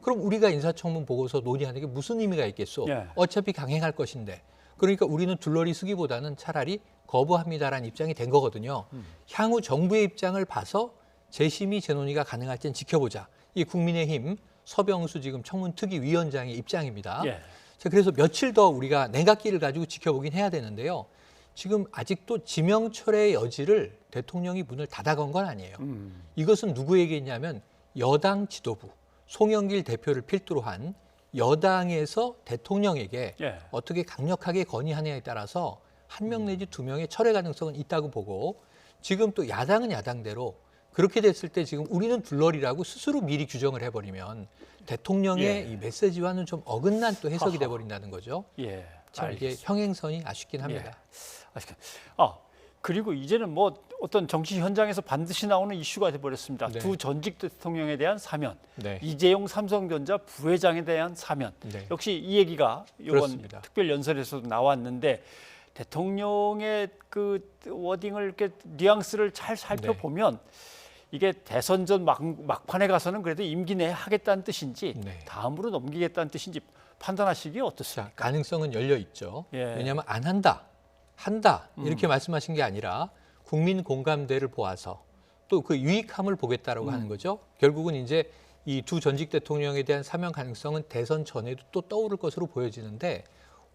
그럼 우리가 인사청문 보고서 논의하는 게 무슨 의미가 있겠소? 예. 어차피 강행할 것인데. 그러니까 우리는 둘러리 쓰기보다는 차라리 거부합니다라는 입장이 된 거거든요. 향후 정부의 입장을 봐서 재심의 재논의가 가능할지는 지켜보자. 이게 국민의힘 서병수 지금 청문특위위원장의 입장입니다. 예. 자, 그래서 며칠 더 우리가 냉각기를 가지고 지켜보긴 해야 되는데요. 지금 아직도 지명철의 여지를 대통령이 문을 닫아건 건 아니에요. 이것은 누구에게 있냐면 여당 지도부, 송영길 대표를 필두로 한 여당에서 대통령에게 예. 어떻게 강력하게 건의하느냐에 따라서 한 명 내지 두 명의 철회 가능성은 있다고 보고 지금 또 야당은 야당대로 그렇게 됐을 때 지금 우리는 둘러리라고 스스로 미리 규정을 해버리면 대통령의 예. 이 메시지와는 좀 어긋난 또 해석이 돼버린다는 거죠. 예. 참 이게 알겠습니다. 평행선이 아쉽긴 합니다. 그리고 이제는 뭐 어떤 정치 현장에서 반드시 나오는 이슈가 돼버렸습니다. 네. 두 전직 대통령에 대한 사면, 네. 이재용 삼성전자 부회장에 대한 사면. 네. 역시 이 얘기가 이번 그렇습니다. 특별 연설에서도 나왔는데 대통령의 그 워딩을 이렇게 뉘앙스를 잘 살펴보면 이게 대선 전 막판에 가서는 그래도 임기 내에 하겠다는 뜻인지 네. 다음으로 넘기겠다는 뜻인지 판단하시기에 어떻습니까? 가능성은 열려 있죠. 예. 왜냐하면 안 한다, 한다 이렇게 말씀하신 게 아니라 국민 공감대를 보아서 또 그 유익함을 보겠다라고 하는 거죠. 결국은 이제 이 두 전직 대통령에 대한 사면 가능성은 대선 전에도 또 떠오를 것으로 보여지는데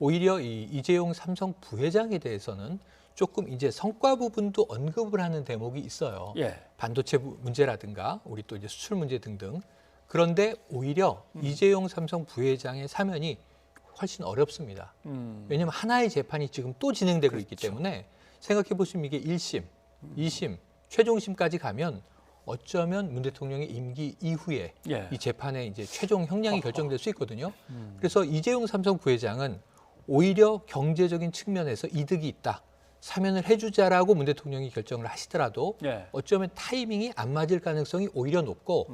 오히려 이 이재용 삼성 부회장에 대해서는 조금 이제 성과 부분도 언급을 하는 대목이 있어요. 예. 반도체 문제라든가 우리 또 이제 수출 문제 등등. 그런데 오히려 이재용 삼성 부회장의 사면이 훨씬 어렵습니다. 왜냐하면 하나의 재판이 지금 또 진행되고 있기 때문에 생각해 보시면 이게 1심, 2심, 최종심까지 가면 어쩌면 문 대통령의 임기 이후에 예. 이 재판의 이제 최종 형량이 결정될 수 있거든요. 그래서 이재용 삼성 부회장은 오히려 경제적인 측면에서 이득이 있다. 사면을 해주자라고 문 대통령이 결정을 하시더라도 예. 어쩌면 타이밍이 안 맞을 가능성이 오히려 높고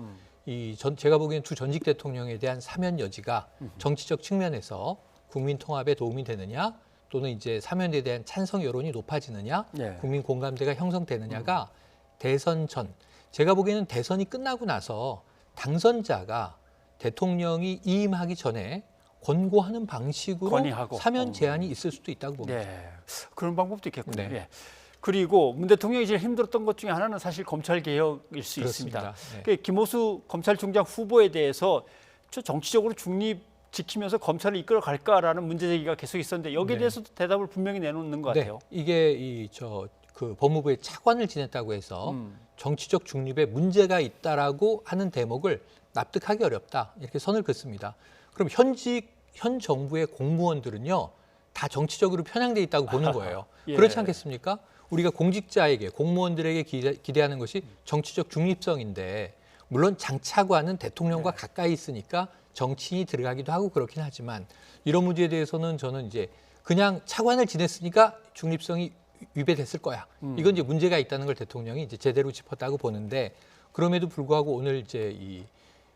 제가 보기엔 두 전직 대통령에 대한 사면 여지가 정치적 측면에서 국민 통합에 도움이 되느냐 또는 이제 사면에 대한 찬성 여론이 높아지느냐 예. 국민 공감대가 형성되느냐가 대선 전 제가 보기에는 대선이 끝나고 나서 당선자가 대통령이 이임하기 전에 권고하는 방식으로 건의하고. 사면 제한이 있을 수도 있다고 봅니다. 네. 그런 방법도 있겠군요. 네. 예. 그리고 문 대통령이 제일 힘들었던 것 중에 하나는 사실 검찰 개혁일 수 그렇습니다. 있습니다. 네. 김호수 검찰총장 후보에 대해서 저 정치적으로 중립 지키면서 검찰을 이끌어 갈까라는 문제 제기가 계속 있었는데 여기에 네. 대해서도 대답을 분명히 내놓는 것 같아요. 이게 그 법무부의 차관을 지냈다고 해서 정치적 중립에 문제가 있다라고 하는 대목을 납득하기 어렵다 이렇게 선을 긋습니다. 그럼 현 정부의 공무원들은요 다 정치적으로 편향돼 있다고 보는 거예요. 예. 그렇지 않겠습니까? 우리가 공직자에게 공무원들에게 기대하는 것이 정치적 중립성인데 물론 장차관은 대통령과 가까이 있으니까 정치인이 들어가기도 하고 그렇긴 하지만 이런 문제에 대해서는 저는 이제 그냥 차관을 지냈으니까 중립성이 위배됐을 거야. 이건 이제 문제가 있다는 걸 대통령이 이제 제대로 짚었다고 보는데 그럼에도 불구하고 오늘 이제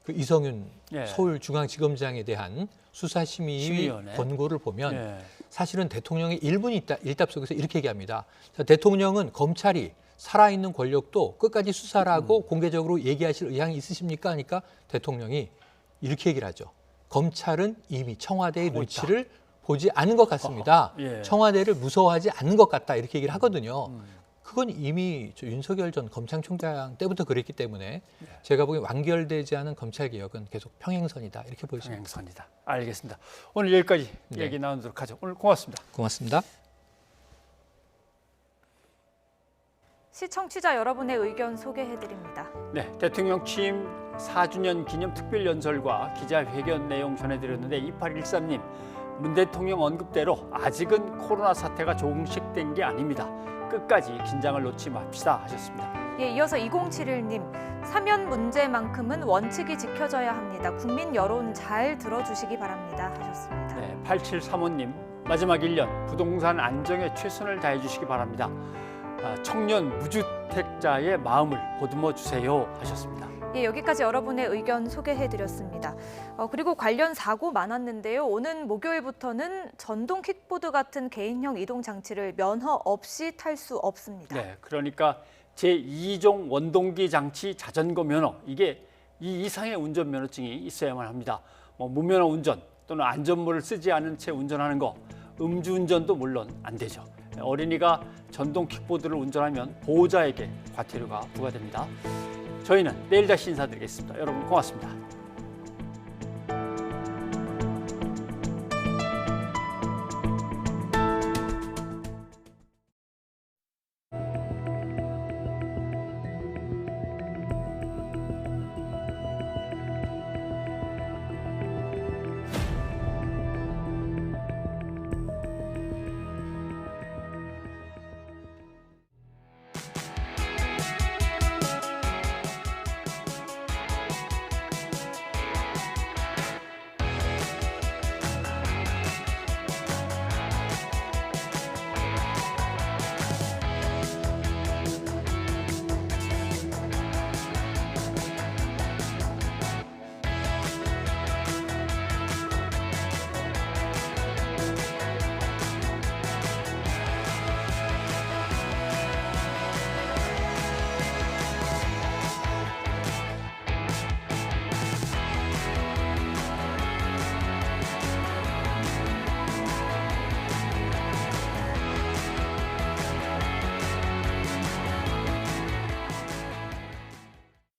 그 이성윤 예. 서울중앙지검장에 대한 수사심의위 심의위원회. 권고를 보면 예. 사실은 대통령의 일답 속에서 이렇게 얘기합니다. 자, 대통령은 검찰이 살아있는 권력도 끝까지 수사를 하고 공개적으로 얘기하실 의향이 있으십니까? 하니까 대통령이 이렇게 얘기를 하죠. 검찰은 이미 청와대의 눈치를 보지 않은 것 같습니다. 예. 청와대를 무서워하지 않는 것 같다 이렇게 얘기를 하거든요. 그건 이미 윤석열 전 검찰총장 때부터 그랬기 때문에 제가 보기엔 완결되지 않은 검찰개혁은 계속 평행선이다 이렇게 보여집니다. 평행선이다. 알겠습니다. 오늘 여기까지 네. 얘기 나누도록 하죠. 오늘 고맙습니다. 고맙습니다. 시청취자 여러분의 의견 소개해드립니다. 네, 대통령 취임 4주년 기념 특별연설과 기자회견 내용 전해드렸는데 2813님, 문 대통령 언급대로 아직은 코로나 사태가 종식된 게 아닙니다. 끝까지 긴장을 놓지 맙시다 하셨습니다. 예, 이어서 2071님, 사면 문제만큼은 원칙이 지켜져야 합니다. 국민 여론 잘 들어주시기 바랍니다 하셨습니다. 네, 8735님, 마지막 1년 부동산 안정에 최선을 다해 주시기 바랍니다. 청년 무주택자의 마음을 보듬어 주세요 하셨습니다. 예, 여기까지 여러분의 의견 소개해드렸습니다. 그리고 관련 사고 많았는데요. 오는 목요일부터는 전동 킥보드 같은 개인형 이동 장치를 면허 없이 탈 수 없습니다. 네, 그러니까 제2종 원동기 장치 자전거 면허, 이게 이 이상의 운전 면허증이 있어야만 합니다. 무면허 운전 또는 안전모를 쓰지 않은 채 운전하는 거, 음주운전도 물론 안 되죠. 어린이가 전동 킥보드를 운전하면 보호자에게 과태료가 부과됩니다. 저희는 내일 다시 인사드리겠습니다. 여러분 고맙습니다.